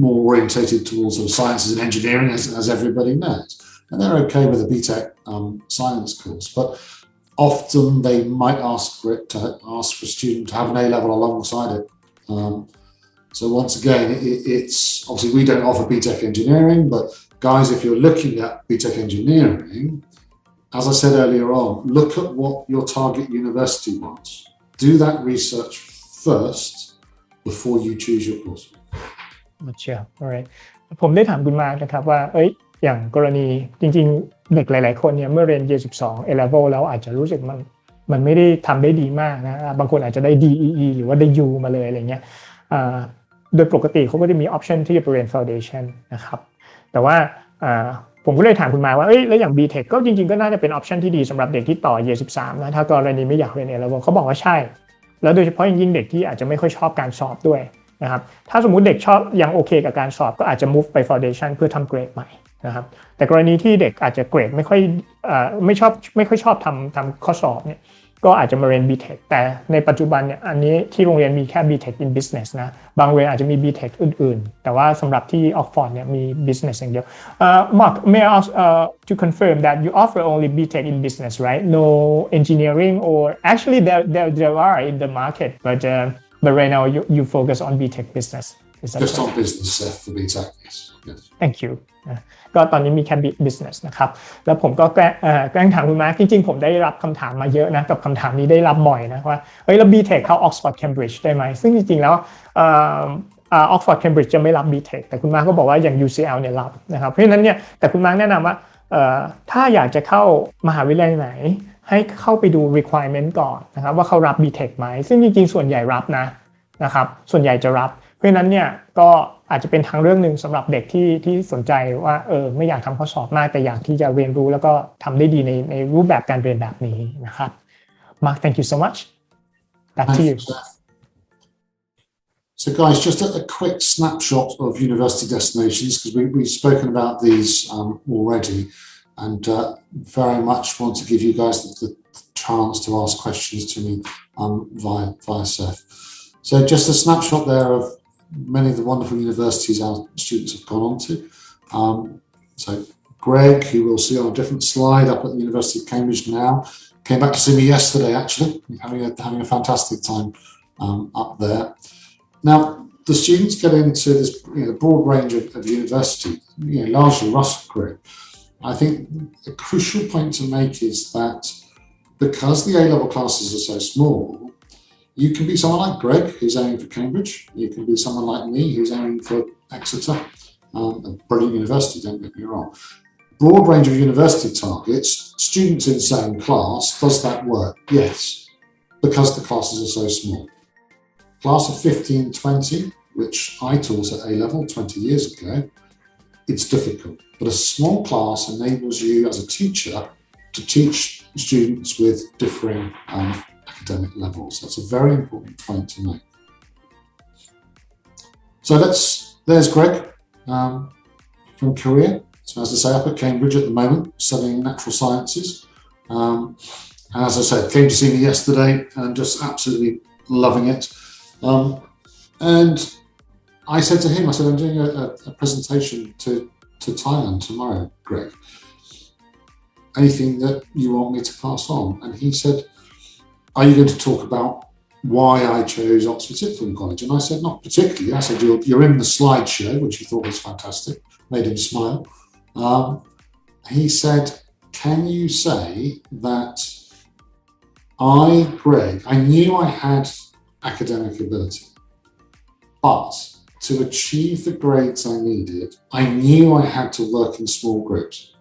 more orientated towards sort of sciences and engineering as everybody knows and they're okay with a BTech science course but often they might ask for a student to have an A-level alongside it so once again it's obviously we don't offer BTech engineering but guys if you're looking at BTech engineering as I said earlier on look at what your target university wants do that research first before you choose your course Sure alright ผมได้ถามคุณมาร์คนะครับว่าอย่างกรณีจริงๆเด็กหลายๆคนเนี่ยเมื่อเรียน Year 12 A level แล้วอาจจะรู้สึกมันไม่ได้ทำได้ดีมากนะบางคนอาจจะได้ DEE หรือว่าได้ U มาเลยอะไรเงี้ยโดยปกติเขาก็จะมี option ที่จะไปเรียน Foundation นะครับแต่ว่าผมก็เลยถามคุณมาว่าแล้วอย่าง BTech ก็จริงๆก็น่าจะเป็น option ที่ดีสำหรับเด็กที่ต่อ Year 13นะถ้ากรณีไม่อยากเรียน A level เขาบอกว่าใช่แล้วโดยเฉพาะยิ่งเด็กที่อาจจะไม่ค่อยชอบการสอบด้วยนะครับถ้าสมมุติเด็กชอบยังโอเคกับการสอบก็อาจจะ move ไป Foundation เพื่อทำเกรดใหม่นะครับแต่กรณีที่เด็กอาจจะเกรดไม่ค่อยชอบทำข้อสอบเนี่ย ก็อาจจะมาเรียน BTech แต่ในปัจจุบันเนี่ยอันนี้ที่โรงเรียนมีแค่ BTech in Business นะบางโรงเรียนอาจจะมี BTech อื่นๆแต่ว่าสำหรับที่ Oxford เนี่ยมี Business อย่างเดียวMark, may I ask to confirm that you offer only BTech in Business, right? No engineering or actually there are in the market, but right now you focus on BTech Business. Is that Just correct? on business for BTech, yes. Thank you ก็ตอนนี้มีแค่ business นะครับแล้วผมก็แกล้งถามคุณมาร์คจริงๆผมได้รับคำถามมาเยอะนะกับคำถามนี้ได้รับบ่อยนะว่าเฮ้ยแล้ว BTech เข้า Oxford Cambridge ได้ไหมซึ่งจริงๆแล้วOxford Cambridge จะไม่รับ BTech แต่คุณมาร์คก็บอกว่าอย่าง UCL เนี่ยรับนะครับเพราะฉะนั้นเนี่ยแต่คุณมาร์คแนะนำว่าถ้าอยากจะเข้ามหาวิทยาลัยไหนให้เข้าไปดู requirement ก่อนนะครับว่าเขารับ BTech ไหมซึ่งจริงๆส่วนใหญ่รับนะครับส่วนใหญ่จะรับเพราะฉะนั้นเนี่ยก็อาจจะเป็นทางเรื่องหนึ่งสำหรับเด็กที่สนใจว่าไม่อยากทำข้อสอบมากแต่อยากที่จะเรียนรู้แล้วก็ทำได้ดีในรูปแบบการเรียนแบบนี้นะครับ Mark, thank you so much. Back to you. So guys, just a quick snapshot of university destinations because we've spoken about these already and very much want to give you guys the chance to ask questions to me via Seth. So just a snapshot there of many of the wonderful universities our students have gone on to. So Greg, who we'll see on a different slide up at the University of Cambridge now, came back to see me yesterday actually, having a fantastic time up there. Now the students get into this broad range of university, largely Russell Group. I think a crucial point to make is that because the A-level classes are so small, you can be someone like Greg, who's aiming for Cambridge. You can be someone like me, who's aiming for Exeter, a brilliant university, don't get me wrong. Broad range of university targets, students in same class, does that work? Yes, because the classes are so small. Class of 15, 20, which I taught at A-level 20 years ago, it's difficult. But a small class enables you as a teacher to teach students with differing academic levels. That's a very important point to make. So there's Greg from Korea. So as I say, up at Cambridge at the moment, studying natural sciences. And as I said, came to see me yesterday and just absolutely loving it. And I said to him, I'm doing a presentation to Thailand tomorrow, Greg. Anything that you want me to pass on? And he said, are you going to talk about why I chose Oxford Sixth College? And I said, not particularly. I said, you're in the slideshow, which he thought was fantastic, made him smile. He said, can you say that Greg, I knew I had academic ability, but to achieve the grades I needed, I knew I had to work in small groups.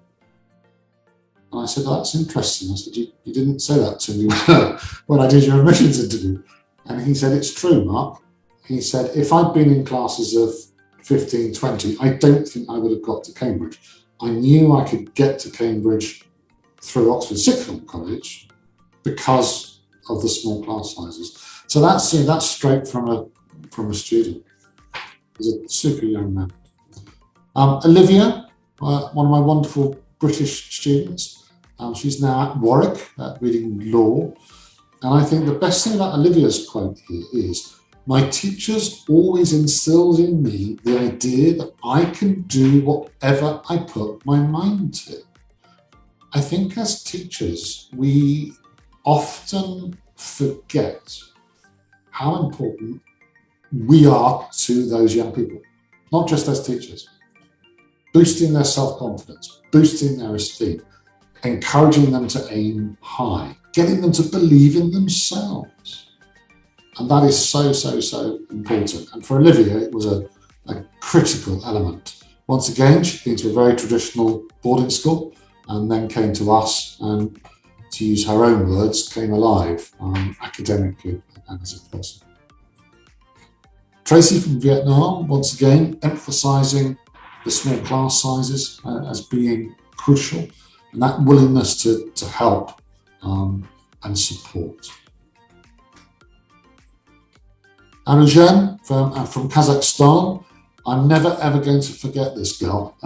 And I said, oh, that's interesting. I said, you didn't say that to me when I did your admissions interview. And he said, it's true, Mark. He said, if I'd been in classes of 15, 20, I don't think I would have got to Cambridge. I knew I could get to Cambridge through Oxford Sixth College because of the small class sizes. So that's straight from a student. He's a super young man. Olivia, one of my wonderful British students. She's now at Warwick reading law. And I think the best thing about Olivia's quote here is, my teachers always instilled in me the idea that I can do whatever I put my mind to. I think as teachers, we often forget how important we are to those young people, not just as teachers. Boosting their self-confidence, boosting their esteem, encouraging them to aim high, getting them to believe in themselves. And that is so, so, so important. And for Olivia, it was a critical element. Once again, she'd been to a very traditional boarding school and then came to us and, to use her own words, came alive academically and as a person. Tracy from Vietnam, once again, emphasising the small class sizes as being crucial and that willingness to help and support. Anujan from Kazakhstan, I'm never ever going to forget this girl.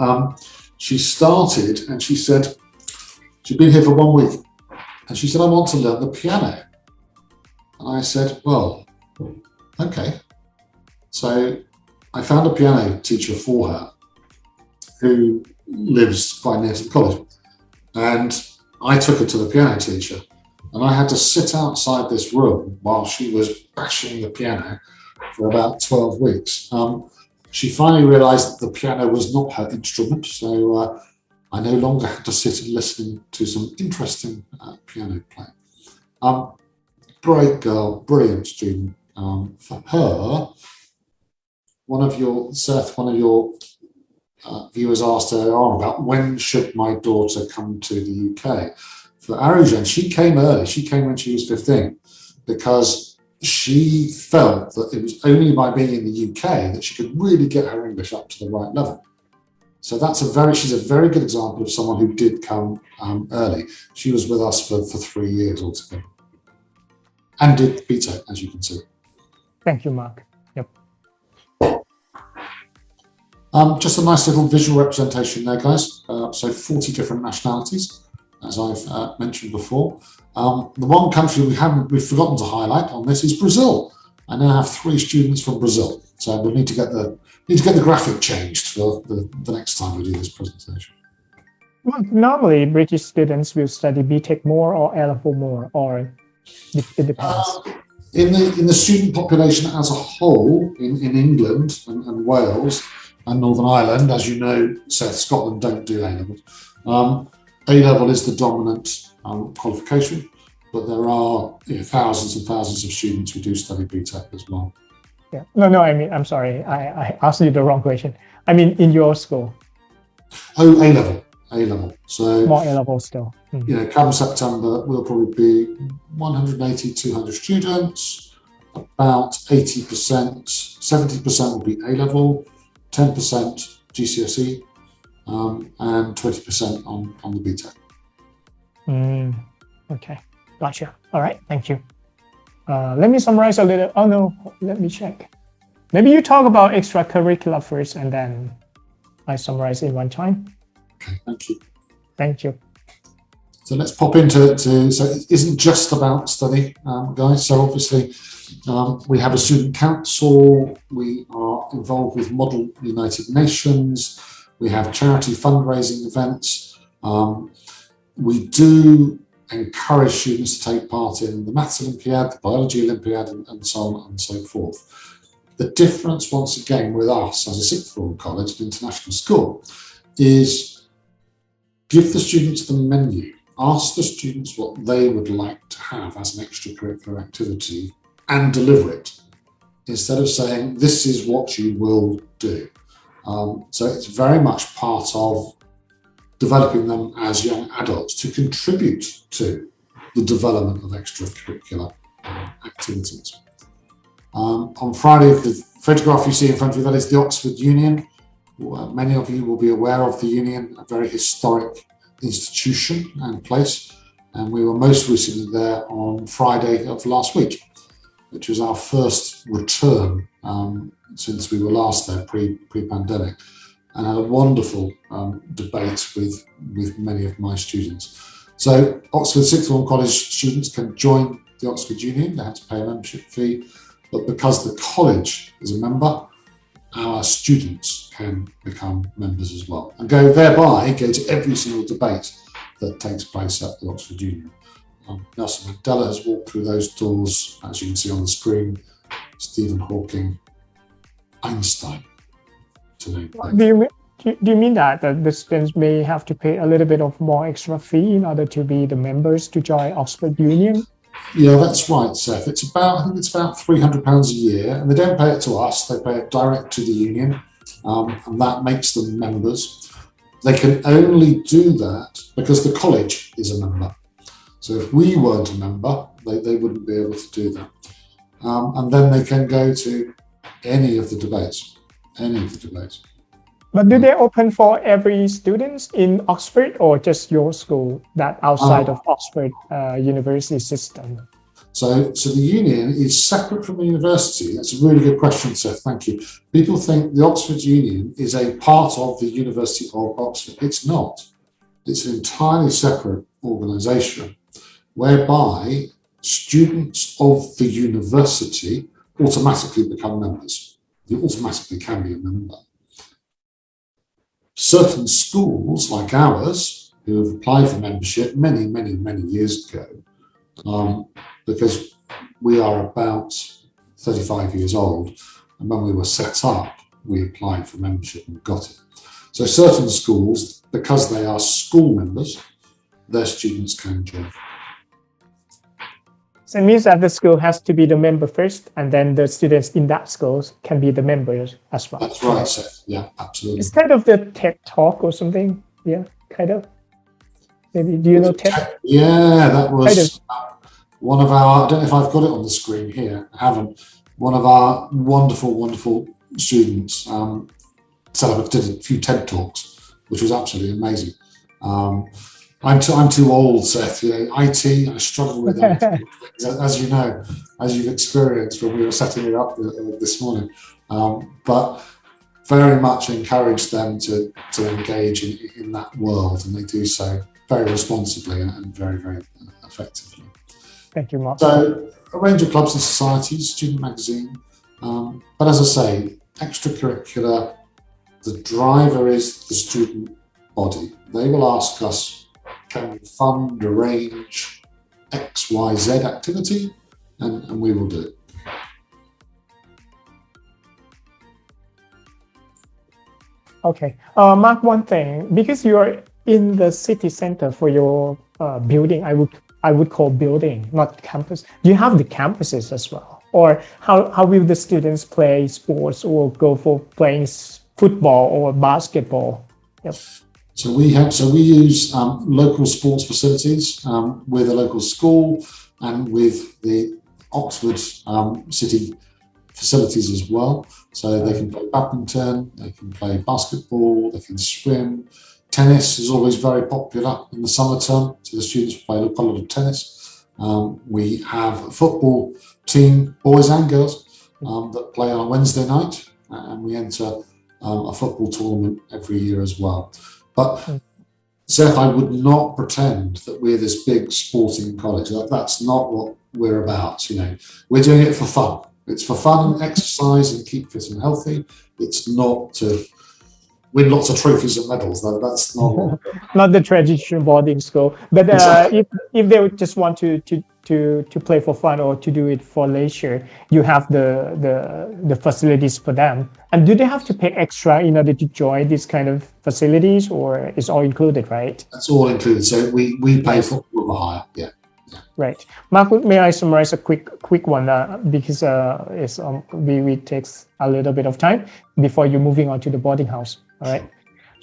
She started and she said, she'd been here for 1 week And she said, I want to learn the piano. And I said, well, okay. So I found a piano teacher for her who lives quite near to the college. And I took her to the piano teacher, and I had to sit outside this room while she was bashing the piano for about 12 weeks. She finally realized that the piano was not her instrument, so I no longer had to sit and listen to some interesting piano playing. Great girl, brilliant student. For her, one of your viewers asked earlier on about when should my daughter come to the UK. For Arijan, she came early. She came when she was 15 because she felt that it was only by being in the UK that she could really get her English up to the right level. So she's a very good example of someone who did come early. She was with us for 3 years altogether. And did BTEC, as you can see. Thank you, Mark. Yep. Just a nice little visual representation there, guys. So 40 different nationalities, as I've mentioned before. The one country we've forgotten to highlight on this is Brazil. I now have 3 students from Brazil. So we'll need to get the graphic changed for the next time we do this presentation. Well, normally British students will study BTEC more or A-level more, or it depends. In the student population as a whole in England and Wales and Northern Ireland, as you know, Seth, Scotland don't do A-levels. A-level is the dominant qualification, but there are thousands and thousands of students who do study BTEC as well. Yeah. No, I mean, I'm sorry, I asked you the wrong question. I mean, in your school. Oh, A-level. So more A-level still. Come September, we'll probably be 180, 200 students, about 80%, 70% will be A-level, 10% GCSE, and 20% on the BTEC. Okay, gotcha. All right, thank you. Let me summarize a little. Oh no, let me check. Maybe you talk about extracurricular first, and then I summarize in one time. Okay, thank you. Thank you. So let's pop into so it isn't just about study, guys. So obviously we have a student council. We are involved with Model United Nations. We have charity fundraising events. We do encourage students to take part in the Maths Olympiad, the Biology Olympiad, and so on and so forth. The difference, once again, with us as a sixth form college, an international school, is give the students the menu, ask the students what they would like to have as an extracurricular activity and deliver it, instead of saying, this is what you will do. So it's very much part of developing them as young adults to contribute to the development of extracurricular activities. On Friday, the photograph you see in front of you, that is the Oxford Union. Many of you will be aware of the Union, a very historic institution and place. And we were most recently there on Friday of last week, which was our first return since we were last there pre-pandemic, and had a wonderful debate with many of my students. So Oxford Sixth Form College students can join the Oxford Union. They have to pay a membership fee, but because the college is a member, our students can become members as well and go to every single debate that takes place at the Oxford Union. Nelson Mandela has walked through those doors, as you can see on the screen. Stephen Hawking, Einstein, to name Do you mean that the students may have to pay a little bit of more extra fee in order to be the members to join Oxford Union? Yeah, that's right, Seth. I think it's about £300 a year, and they don't pay it to us. They pay it direct to the union, and that makes them members. They can only do that because the college is a member. So if we weren't a member, they wouldn't be able to do that. And then they can go to any of the debates. But do they open for every student in Oxford, or just your school that outside of Oxford university system? So the union is separate from the university. That's a really good question, Seth. Thank you. People think the Oxford Union is a part of the University of Oxford. It's not. It's an entirely separate organisation. whereby students of the university automatically become members. You automatically can be a member. Certain schools like ours, who have applied for membership many years ago, because we are about 35 years old, and when we were set up, we applied for membership and got it. So certain schools, because they are school members, their students can join. So it means that the school has to be the member first, and then the students in that school can be the members as well. That's right, Seth. Yeah, absolutely. It's kind of the TED Talk or something. Yeah, kind of. Maybe, do you know TED? Yeah, that was one of our, I don't know if I've got it on the screen here, I haven't. One of our wonderful students set up, did a few TED Talks, which was absolutely amazing. I'm too old, Seth. You know, IT, I struggle with IT, as you know, as you've experienced when we were setting it up this morning. But very much encourage them to engage in that world, and they do so very responsibly and very effectively. Thank you, Mark. So a range of clubs and societies, student magazine, but as I say, extracurricular. The driver is the student body. They will ask us, can we fund, arrange X, Y, Z activity, and we will do it. Okay, Mark, one thing, because you are in the city center for your building, I would call building, not campus. Do you have the campuses as well? Or how will the students play sports or go for playing football or basketball? Yep. So we use local sports facilities with a local school and with the Oxford city facilities as well. So they can play badminton, they can play basketball, they can swim. Tennis is always very popular in the summer term, so the students play quite a lot of tennis. We have a football team, boys and girls, that play on a Wednesday night, and we enter a football tournament every year as well. But Seth, I would not pretend that we're this big sporting college. That's not what we're about. You know, we're doing it for fun. It's for fun, exercise, and keep fit and healthy. It's not to win lots of trophies and medals. That's not not the traditional boarding school. But exactly. if they would just want to play for fun or to do it for leisure, you have the facilities for them. And do they have to pay extra in order to join these kind of facilities, or is all included, right? That's all included. So we pay for the hire. Yeah. Right. Mark, may I summarize a quick one because we takes a little bit of time before you moving on to the boarding house. All right.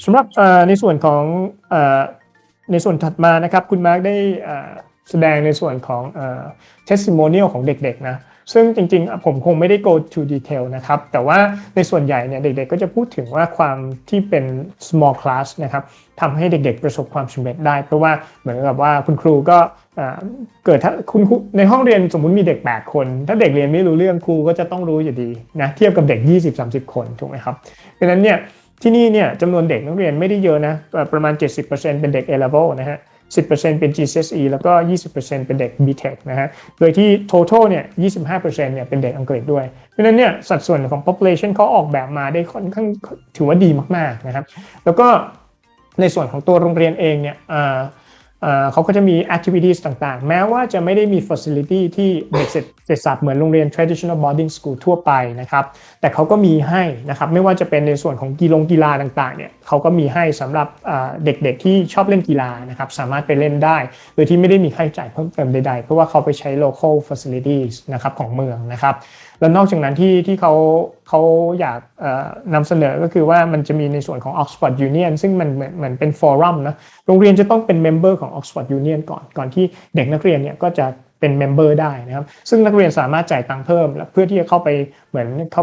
สำหรับในส่วนของในส่วนถัดมานะครับคุณมาร์คได้แสดงในส่วนของ testimonial ของเด็กๆนะซึ่งจริงๆผมคงไม่ได้ go to detail นะครับแต่ว่าในส่วนใหญ่เนี่ยเด็กๆก็จะพูดถึงว่าความที่เป็น small class นะครับทำให้เด็กๆประสบความสำเร็จได้เพราะว่าเหมือนกับว่าคุณครูก็เกิดถ้าคุณในห้องเรียนสมมุติมีเด็ก8คนถ้าเด็กเรียนไม่รู้เรื่องครูก็จะต้องรู้อยู่ดีนะเทียบกับเด็ก 20-30 คนถูกไหมครับเพราะฉะนั้นเนี่ยที่นี่เนี่ยจำนวนเด็กนักเรียนไม่ได้เยอะนะประมาณ 70% เป็นเด็ก A-level นะฮะ10% เป็น GCSE แล้วก็ 20% เป็นเด็ก BTech นะฮะโดยที่ total เนี่ย 25% เนี่ยเป็นเด็กอังกฤษด้วยเพราะฉะนั้นเนี่ยสัดส่วนของ population เขาออกแบบมาได้ค่อนข้างถือว่าดีมากๆนะครับแล้วก็ในส่วนของตัวโรงเรียนเองเนี่ยเขาก็จะมี activities ต่างๆแม้ว่าจะไม่ได้มี facility ที่เด็กเสร็จสับเหมือนโรงเรียน traditional boarding school ทั่วไปนะครับแต่เขาก็มีให้นะครับไม่ว่าจะเป็นในส่วนของกีฬาต่างๆเนี่ยเขาก็มีให้สำหรับเด็กๆที่ชอบเล่นกีฬานะครับสามารถไปเล่นได้โดยที่ไม่ได้มีค่าใช้จ่ายเพิ่มเติมใดๆเพราะว่าเขาไปใช้ local facilities นะครับของเมืองนะครับแล้วนอกจากนั้นที่เขาอยากนำเสนอก็คือว่ามันจะมีในส่วนของ Oxford Union ซึ่งมันเหมือนเป็นฟอรัมนะโรงเรียนจะต้องเป็นเมมเบอร์ของ Oxford Union ก่อนที่เด็กนักเรียนเนี่ยก็จะเป็นเมมเบอร์ได้นะครับซึ่งนักเรียนสามารถจ่ายตังค์เพิ่มเพื่อที่จะเข้า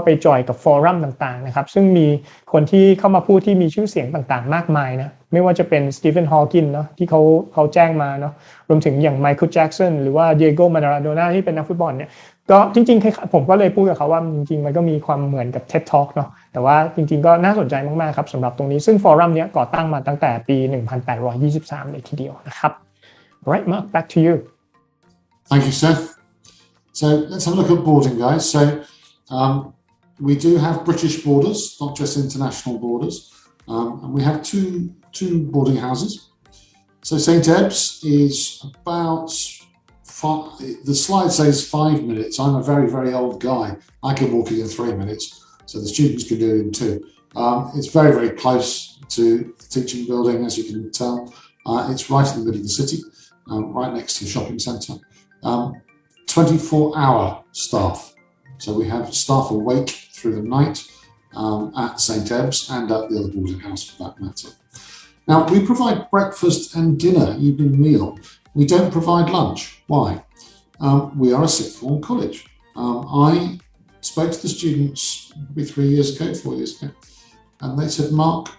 ไปจอยกับฟอรัมต่างๆนะครับซึ่งมีคนที่เข้ามาพูดที่มีชื่อเสียงต่างๆมากมายนะไม่ว่าจะเป็นสตีเฟนฮอว์กินเนาะที่เขาแจ้งมาเนาะรวมถึงอย่างไมเคิลแจ็กสันหรือว่าเดียโกมาราโดน่าที่เป็นนักฟุตบอลเนี่ยก็จริงๆผมก็เลยพูดกับเขาว่าจริงๆมันก็มีความเหมือนกับ TED Talk เนาะแต่ว่าจริงๆก็น่าสนใจมากๆครับสำหรับตรงนี้ซึ่งฟอรัมเนี้ยก่อตั้งมาตั้งแต่ปี 1823 เลยทีเดียวนะครับ Right Mark back to you Thank you, Seth. So let's have a look at boarding, guys. So we do have British borders, not just international borders, and we have two boarding houses. So St. Ebbs is about the slide says 5 minutes. I'm a very, very old guy. I can walk it in 3 minutes, so the students can do it in 2. It's very, very close to the teaching building, as you can tell. It's right in the middle of the city, right next to the shopping centre. 24-hour staff. So we have staff awake through the night at St. Ebbs and at the other boarding house for that matter. Now, we provide breakfast and dinner, evening meal. We don't provide lunch. Why? We are a sixth form college. I spoke to the students maybe 4 years ago, and they said, Mark,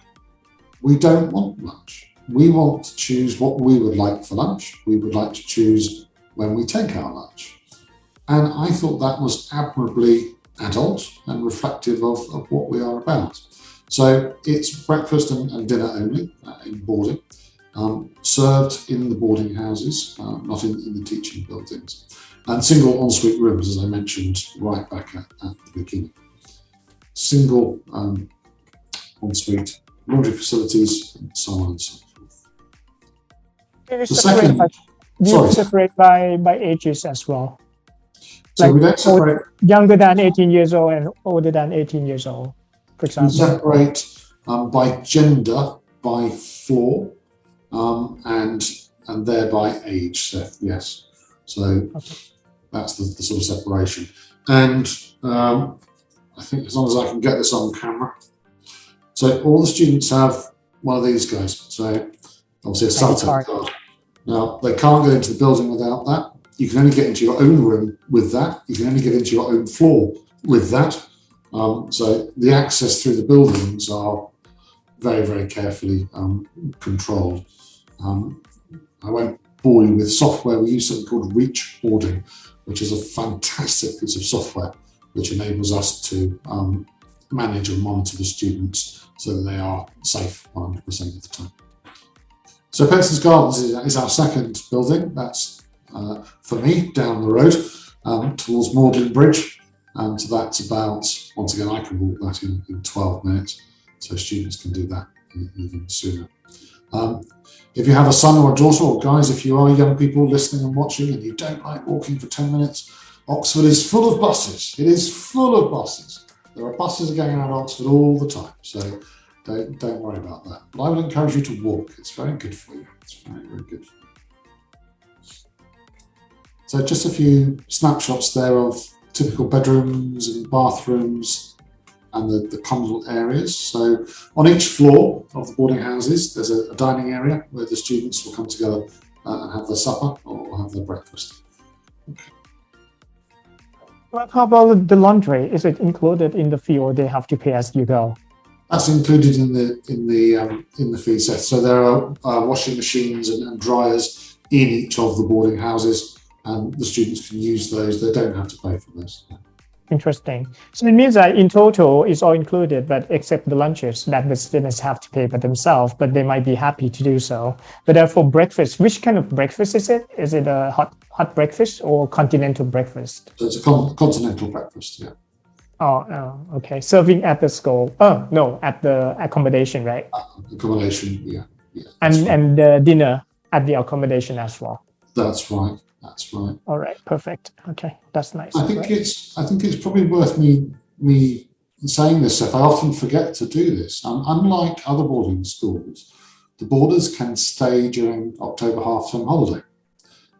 we don't want lunch. We want to choose what we would like for lunch. We would like to choose when we take our lunch. And I thought that was admirably adult and reflective of what we are about. So it's breakfast and dinner only in boarding, served in the boarding houses, not in the teaching buildings, and single ensuite rooms, as I mentioned right back at the beginning. Single ensuite laundry facilities, and so on and so forth. Do you separate by ages as well? So we don't separate younger than 18 years old and older than 18 years old, for example. We separate by gender, by floor, and thereby age, Seth, yes. So that's the sort of separation. And I think as long as I can get this on camera. So all the students have one of these guys. So obviously a Celtic card. Now, they can't get into the building without that. You can only get into your own room with that. You can only get into your own floor with that. So the access through the buildings are very, very carefully controlled. I won't bore you with software. We use something called Reach Boarding, which is a fantastic piece of software which enables us to manage and monitor the students so that they are safe 100% of the time. So Penson's Gardens is our second building. That's for me down the road towards Magdalen Bridge. So that's about, once again, I can walk that in 12 minutes. So students can do that even sooner. If you have a son or a daughter, or guys, if you are young people listening and watching and you don't like walking for 10 minutes, Oxford is full of buses. It is full of buses. There are buses going around Oxford all the time. So don't worry about that. But I would encourage you to walk. It's very good for you. It's very, very good for you. So just a few snapshots there of typical bedrooms and bathrooms and the communal areas. So on each floor of the boarding houses, there's a dining area where the students will come together and have their supper or have their breakfast. Okay. Well, how about the laundry? Is it included in the fee, or they have to pay as you go? That's included in the fee set. So there are washing machines and dryers in each of the boarding houses, and the students can use those. They don't have to pay for those. Interesting. So it means that in total it's all included, but except the lunches that the students have to pay by themselves, but they might be happy to do so. But for breakfast, which kind of breakfast is it? Is it a hot breakfast or continental breakfast? So it's a continental breakfast, yeah. Oh, okay. Serving at the school. Oh, no, at the accommodation, right? Accommodation, yeah. And dinner at the accommodation as well. That's right. That's right. All right, perfect. Okay, that's nice. I think it's probably worth me saying this, Seth. I often forget to do this. Unlike other boarding schools, the boarders can stay during October half-term holiday.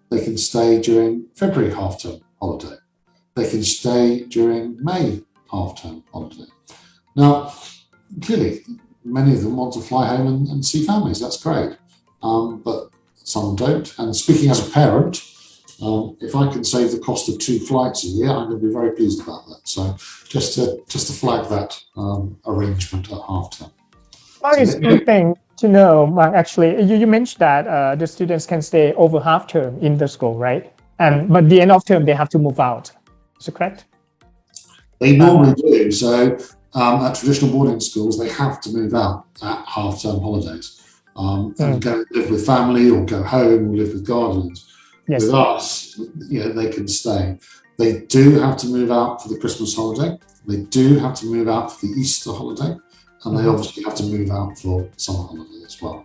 They can stay during February half-term holiday. They can stay during May half-term holiday. Now, clearly, many of them want to fly home and see families. That's great, but some don't. And speaking as a parent, if I can save the cost of 2 flights a year, I'm going to be very pleased about that. So just to flag that arrangement at half-term. Well, it's a good thing to know, Mark. Actually, you mentioned that the students can stay over half-term in the school, right? But the end of term, they have to move out. Is it correct? They normally do. So at traditional boarding schools, they have to move out at half-term holidays and go live with family or go home or live with guardians. Yes. With us, they can stay. They do have to move out for the Christmas holiday. They do have to move out for the Easter holiday. And they obviously have to move out for summer holiday as well.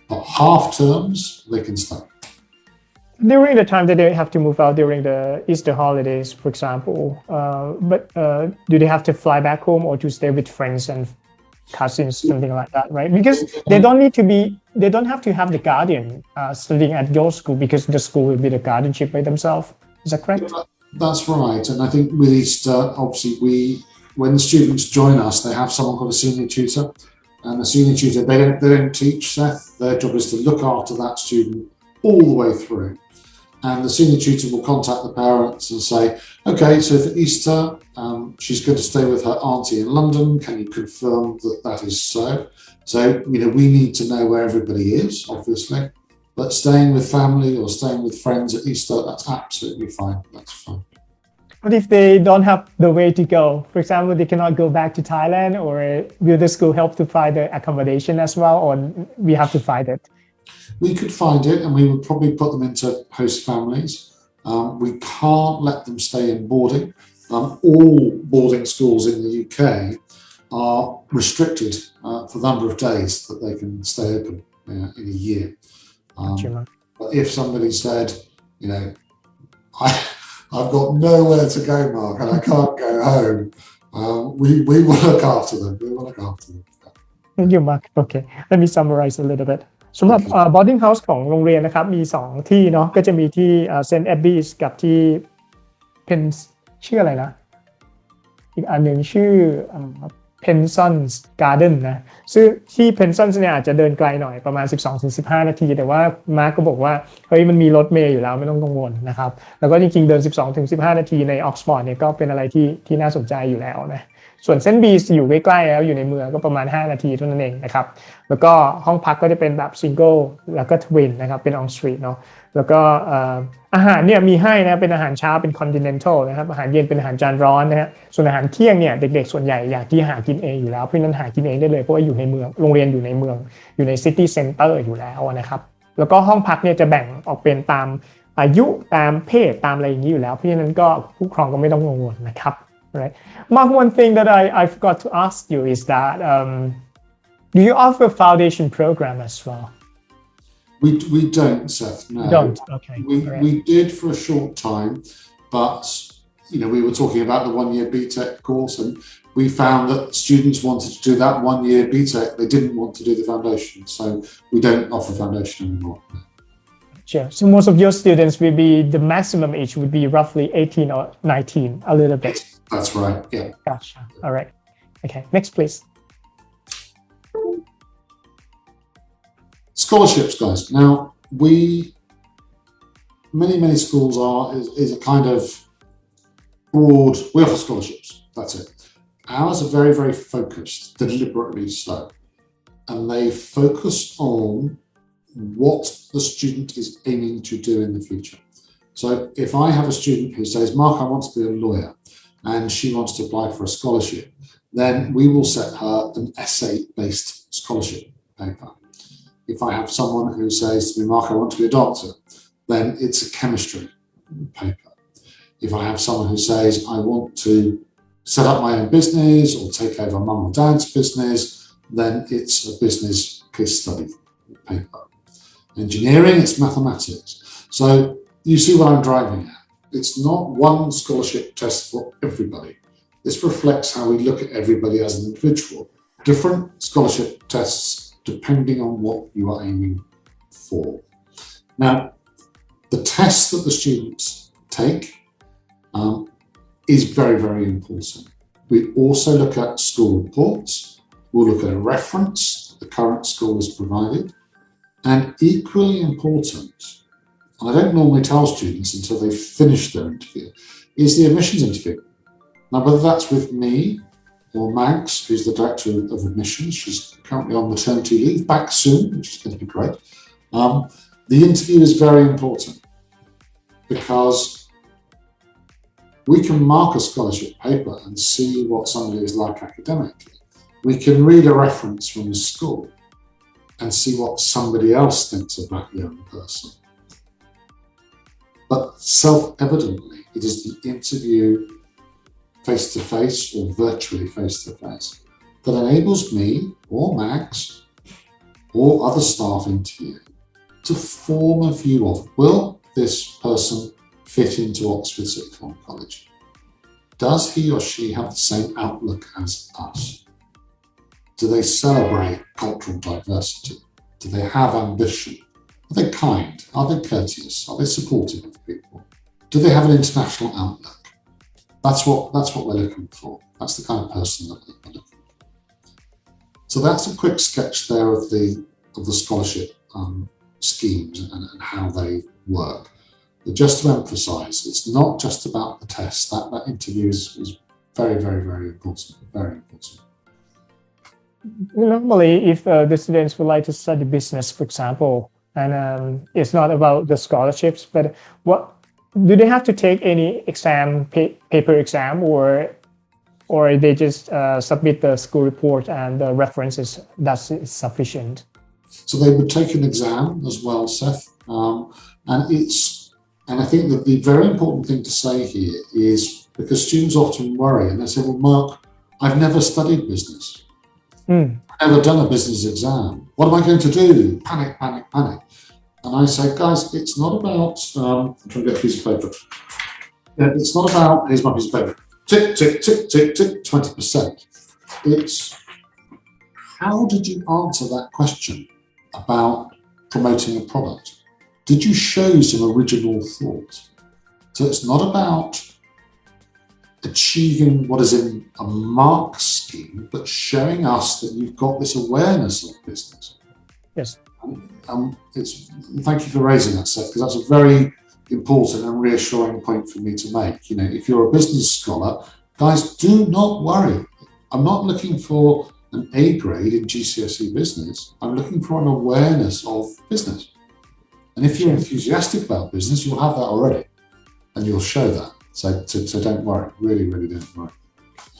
But half terms, they can stay. During the time that they have to move out during the Easter holidays, for example, do they have to fly back home or to stay with friends and cousins, something like that, right? Because they don't have to have the guardian studying at your school because the school will be the guardianship by themselves. Is that correct? That's right. And I think with Easter, obviously, when the students join us, they have someone called a senior tutor. And the senior tutor, they don't teach, Seth. Their job is to look after that student all the way through. And the senior tutor will contact the parents and say, okay, so for Easter, she's going to stay with her auntie in London. Can you confirm that is so? So, we need to know where everybody is, obviously. But staying with family or staying with friends at Easter, that's absolutely fine. That's fine. What if they don't have the way to go? For example, they cannot go back to Thailand, or will the school help to find the accommodation as well, or we have to find it? We could find it, and we would probably put them into host families. We can't let them stay in boarding. All boarding schools in the UK are restricted for the number of days that they can stay open in a year. But if somebody said, I've got nowhere to go, Mark, and I can't go home, we will look after them. Thank you, Mark. Okay, let me summarize a little bit. สำหรับ boarding house ของโรงเรียนนะครับมี2ที่เนาะก็จะมีที่เซนต์แอบบี้กับที่เพนชื่ออะไรนะอีกอันหนึ่งชื่อเพนซันส์การ์เด้นนะซึ่งที่เพนซันส์เนี่ยอาจจะเดินไกลหน่อยประมาณ 12-15 นาทีแต่ว่ามาร์กก็บอกว่าเฮ้ยมันมีรถเมล์อยู่แล้วไม่ต้องกังวลนะครับแล้วก็จริงๆเดิน 12-15 นาทีในออกซฟอร์ดเนี่ยก็เป็นอะไรที่น่าสนใจอยู่แล้วนะส่วนเซนต์บีสอยู่ใกล้ๆแล้วอยู่ในเมืองก็ประมาณ5นาทีเท่านั้นเองนะครับแล้วก็ห้องพักก็จะเป็นแบบซิงเกิลแล้วก็ทวินนะครับเป็นออนสตรีทเนาะแล้วก็อาหารเนี่ยมีให้นะเป็นอาหารเช้าเป็นคอนติเนนทัลนะครับอาหารเย็นเป็นอาหารจานร้อนนะฮะส่วนอาหารเที่ยงเนี่ยเด็กๆส่วนใหญ่อยากที่หากินเองอยู่แล้วเพราะนั้นหากินเองได้เลยเพราะว่าอยู่ในเมืองโรงเรียนอยู่ในเมืองอยู่ในซิตี้เซ็นเตอร์อยู่แล้วนะครับแล้วก็ห้องพักเนี่ยจะแบ่งออกเป็นตามอายุตามเพศตามอะไรอย่างนี้อยู่แล้วเพราะฉะนั้นก็ผู้ปกครองก็ไม่ต้องกังวลนะครับRight. Mark, one thing that I forgot to ask you is that do you offer foundation program as well? We don't, Seth. No. Don't. Okay. We did for a short time, but we were talking about the 1-year BTEC course, and we found that students wanted to do that 1-year BTEC. They didn't want to do the foundation, so we don't offer foundation anymore. Sure. So most of your students will be the maximum age would be roughly 18 or 19, a little bit. That's right. Yeah. Gotcha. All right. Okay. Next, please. Scholarships, guys. Now, many schools is a kind of broad. We offer scholarships. That's it. Ours are very, very focused, deliberately so, and they focus on what the student is aiming to do in the future. So, if I have a student who says, "Mark, I want to be a lawyer," and she wants to apply for a scholarship, then we will set her an essay-based scholarship paper. If I have someone who says to me, "Mark, I want to be a doctor," then it's a chemistry paper. If I have someone who says, "I want to set up my own business or take over mum or dad's business," then it's a business case study paper. Engineering, it's mathematics. So you see what I'm driving at. It's not one scholarship test for everybody. This reflects how we look at everybody as an individual. Different scholarship tests depending on what you are aiming for. Now, the test that the students take is very, very important. We also look at school reports. We'll look at a reference that the current school has provided. And equally important, and I don't normally tell students until they've finished their interview, is the admissions interview. Now, whether that's with me or Mags, who's the director of admissions, she's currently on maternity leave, back soon, which is going to be great. The interview is very important because we can mark a scholarship paper and see what somebody is like academically. We can read a reference from the school and see what somebody else thinks of that young person. But self-evidently, it is the interview face-to-face or virtually face-to-face that enables me or Max or other staff interviewing to form a view of, will this person fit into Oxford Sixth Form College? Does he or she have the same outlook as us? Do they celebrate cultural diversity? Do they have ambition? Are they kind? Are they courteous? Are they supportive of people? Do they have an international outlook? That's what we're looking for. That's the kind of person that we're looking for. So that's a quick sketch there of the scholarship schemes and how they work. But just to emphasise, it's not just about the test. That interview is very, very, very important. Very important. Normally, if the students would like to study business, for example, and it's not about the scholarships, but what do they have to take any exam, paper exam, or they just submit the school report and the references? That's sufficient. So they would take an exam as well, Seth, and I think that the very important thing to say here is because students often worry and they say, well, Mark, I've never studied business. I've never done a business exam. What am I going to do? Panic, panic, panic. And I say, guys, it's not about, I'm trying to get a piece of paper. Yeah, it's not about, here's my piece of paper. Tick, tick, tick, tick, tick, 20%. It's how did you answer that question about promoting a product? Did you show some original thought? So it's not about achieving what is in a mark scheme, but showing us that you've got this awareness of business. Yes. Thank you for raising that, Seth, because that's a very important and reassuring point for me to make. You know, if you're a business scholar, guys, do not worry. I'm not looking for an A grade in GCSE business. I'm looking for an awareness of business. And if you're enthusiastic about business, you'll have that already, and you'll show that. So don't worry. Really, really don't worry.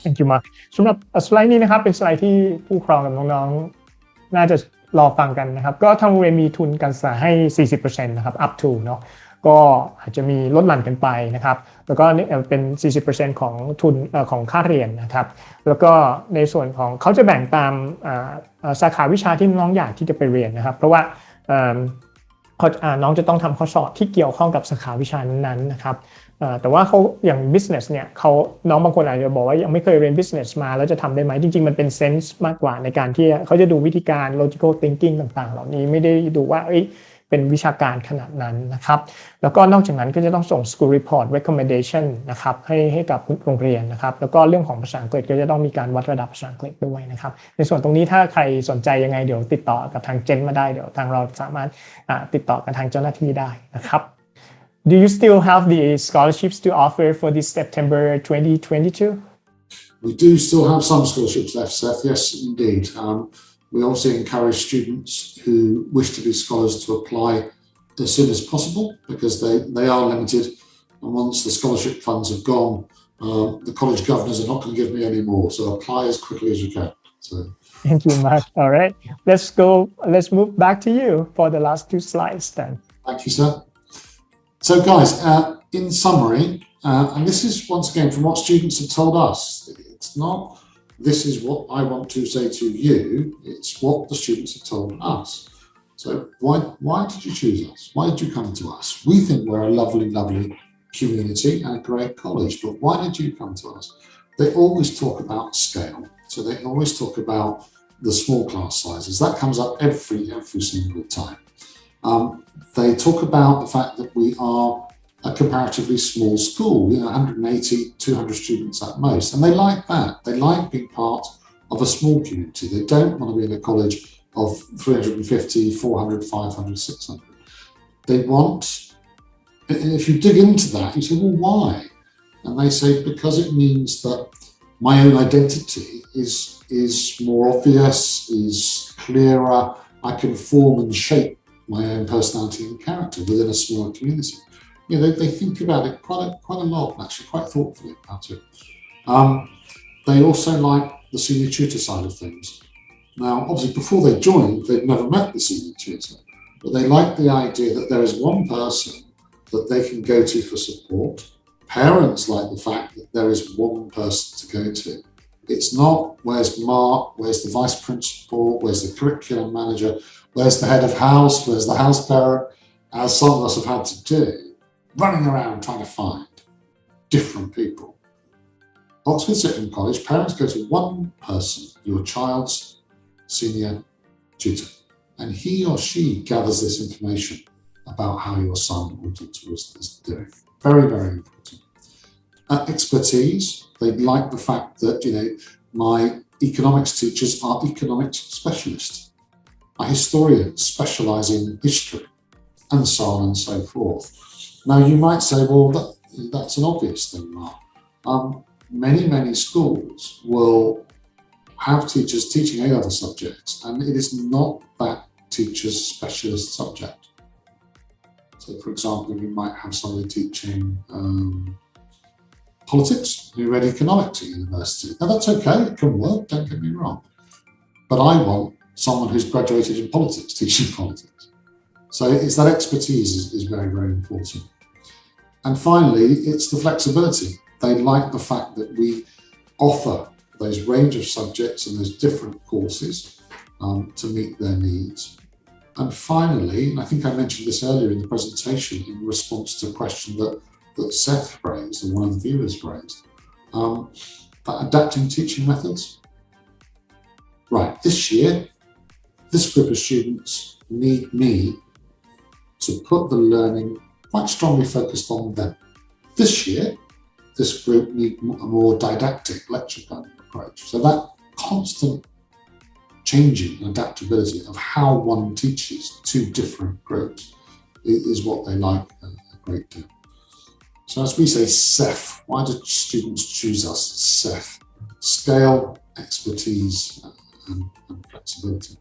Thank you, Mark. สำหรับสไลด์นี้นะครับเป็นสไลด์ที่ผู้ปกครองกับน้องๆน่าจะรอฟังกันนะครับก็ทางโรงเรียนมีทุนการศึกษาให้ 40% นะครับ up to เนาะก็อาจจะมีลดหลั่นกันไปนะครับแล้วก็เป็น 40% ของทุนของค่าเรียนนะครับแล้วก็ในส่วนของเขาจะแบ่งตามสาขาวิชาที่น้องอยากที่จะไปเรียนนะครับเพราะว่าน้องจะต้องทำข้อสอบที่เกี่ยวข้องกับสาขาวิชานั้นๆนะครับแต่ว่าเขาอย่าง business เนี่ยน้องบางคนอาจจะบอกว่ายังไม่เคยเรียน business มาแล้วจะทำได้ไหมจริงๆมันเป็น sense มากกว่าในการที่เขาจะดูวิธีการ logical thinking ต่างๆเหล่านี้ไม่ได้ดูว่าเป็นวิชาการขนาดนั้นนะครับแล้วก็นอกจากนั้นก็จะต้องส่ง school report recommendation นะครับให้กับโรงเรียนนะครับแล้วก็เรื่องของภาษาอังกฤษก็จะต้องมีการวัดระดับภาษาอังกฤษด้วยนะครับในส่วนตรงนี้ถ้าใครสนใจยังไงเดี๋ยวติดต่อกับทาง GENT มาได้เดี๋ยวทางเราสามารถติดต่อกับทางเจ้าหน้าที่ได้นะครับ Do you still have the scholarships to offer for this September 2022? We do still have some scholarships left, Seth. Yes, indeed. We also encourage students who wish to be scholars to apply as soon as possible because they are limited. And once the scholarship funds have gone, the college governors are not going to give me any more. So apply as quickly as you can. So. Thank you, Mark. All right. Let's move back to you for the last two slides then. Thank you, sir. So guys, in summary, and this is once again from what students have told us, it's not this is what I want to say to you, it's what the students have told us. So why did you choose us? Why did you come to us? We think we're a lovely, lovely community and a great college, but why did you come to us? They always talk about scale. So they always talk about the small class sizes. That comes up every single time. They talk about the fact that we are a comparatively small school, 180, 200 students at most. And they like that. They like being part of a small community. They don't want to be in a college of 350, 400, 500, 600. They want, and if you dig into that, you say, well, why? And they say, because it means that my own identity is more obvious, is clearer. I can form and shape my own personality and character within a smaller community. They think about it quite a lot, actually, quite thoughtfully about it. They also like the senior tutor side of things. Now, obviously, before they joined, they'd never met the senior tutor, but they like the idea that there is one person that they can go to for support. Parents like the fact that there is one person to go to. It's not where's Mark, where's the vice principal, where's the curriculum manager, where's the head of house, where's the house parent, as some of us have had to do, running around trying to find different people. Oxford Sixth College, parents go to one person, your child's senior tutor, and he or she gathers this information about how your son or daughter is doing. Very, very important. Expertise, they like the fact that, my economics teachers are economics specialists. My historians specialise in history, and so on and so forth. Now, you might say, well, that's an obvious thing, Mark. Many schools will have teachers teaching A-level subjects, and it is not that teacher's specialist subject. So, for example, you might have somebody teaching politics who read economics at university. Now, that's okay, it can work, don't get me wrong. But I want someone who's graduated in politics teaching politics. So it's that expertise is very, very important. And finally, it's the flexibility. They like the fact that we offer those range of subjects and those different courses to meet their needs. And finally, and I think I mentioned this earlier in the presentation in response to a question that Seth raised and one of the viewers raised, that adapting teaching methods. Right, this year, this group of students need me to put the learning quite strongly focused on them. This year, this group need a more didactic lecture planning approach. So that constant changing and adaptability of how one teaches to different groups is what they like a great deal. So as we say, 𝐶EF, why do students choose us? 𝐶EF, scale, expertise, and flexibility.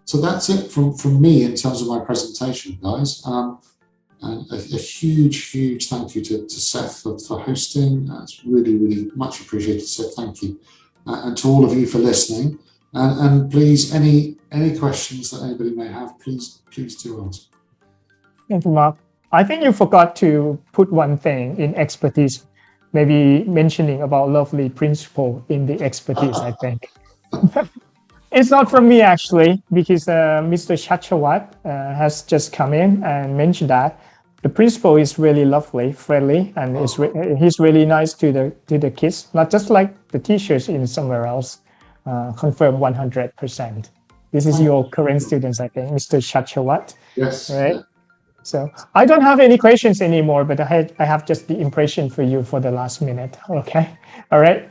So that's it from me in terms of my presentation, guys. And a huge thank you to Seth for hosting. It's really much appreciated, Seth. Thank you. And to all of you for listening. And please, any questions that anybody may have, please do ask. Thank you, Mark. I think you forgot to put one thing in expertise, maybe mentioning about lovely principle in the expertise, I think. It's not from me, actually, because Mr. Chachawat has just come in and mentioned that the principal is really lovely, friendly, and he's really nice to the kids, not just like the teachers in somewhere else. Confirm 100%. This is your current students, I think, Mr. Chachawat. Yes. Right. So I don't have any questions anymore, but I have just the impression for you for the last minute. Okay. All right.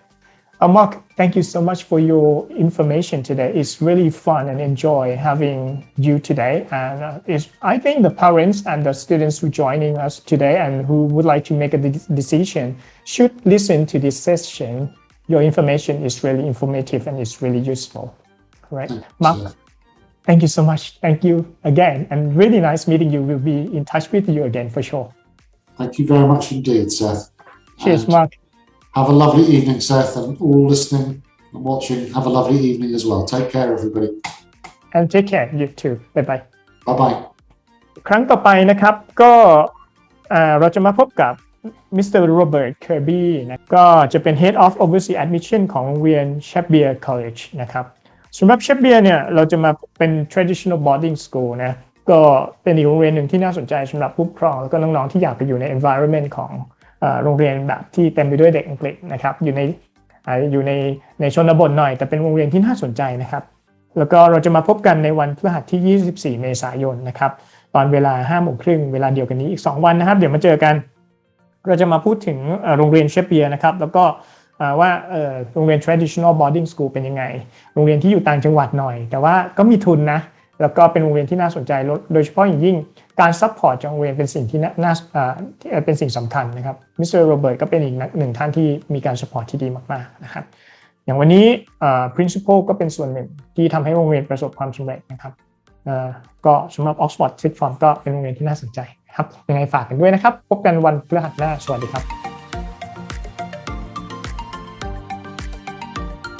Mark, thank you so much for your information today. It's really fun and enjoy having you today. And I think the parents and the students who are joining us today and who would like to make a decision should listen to this session. Your information is really informative and it's really useful. All right. Mark, thank you so much. Thank you again. And really nice meeting you. We'll be in touch with you again for sure. Thank you very much indeed, Seth. Cheers, Mark. Have a lovely evening, Seth, and all listening and watching. Have a lovely evening as well. Take care, everybody. And take care. You too. Bye-bye. Bye-bye. ครั้งต่อไปนะครับก็เราจะมาพบกับ Mr. Robert Kirby นะก็จะเป็น Head of Overseas Admission ของโรงเรียน 𝐻𝐵 College นะครับสำหรับ 𝐻𝐵 เนี่ยเราจะมาเป็น Traditional Boarding School นะก็เป็นอีกโรงเรียนหนึ่งที่น่าสนใจสำหรับผู้ปกครองแล้วก็น้องๆที่อยากไปอยู่ใน environment ของโรงเรียนแบบที่เต็มไปด้วยเด็กอังกฤษนะครับอยู่ในชนบทหน่อยแต่เป็นโรงเรียนที่น่าสนใจนะครับแล้วก็เราจะมาพบกันในวันพฤหัสที่24เมษายนนะครับตอนเวลา 5:30 นเวลาเดียวกันนี้อีก2วันนะครับเดี๋ยวมาเจอกันเราจะมาพูดถึงโรงเรียน𝐻𝐵นะครับแล้วก็ว่าโรงเรียน traditional boarding school เป็นยังไงโรงเรียนที่อยู่ต่างจังหวัดหน่อยแต่ว่าก็มีทุนนะแล้วก็เป็นโรงเรียนที่น่าสนใจโดยเฉพาะอย่างยิ่งการซัพพอร์ตจากโรงเรียนเป็นสิ่งที่เป็นสิ่งสำคัญนะครับมิสเตอร์โรเบิร์ตก็เป็นอีกหนึ่งท่านที่มีการซัพพอร์ตที่ดีมากๆนะครับอย่างวันนี้principal ก็เป็นส่วนหนึ่งที่ทำให้โรงเรียนประสบความสำเร็จนะครับก็สำหรับ Oxford Sixth Form ก็เป็นโรงเรียนที่น่าสนใจครับยังไงฝากกันด้วยนะครับพบกันวันพฤหัสหน้าสวัสดีครับ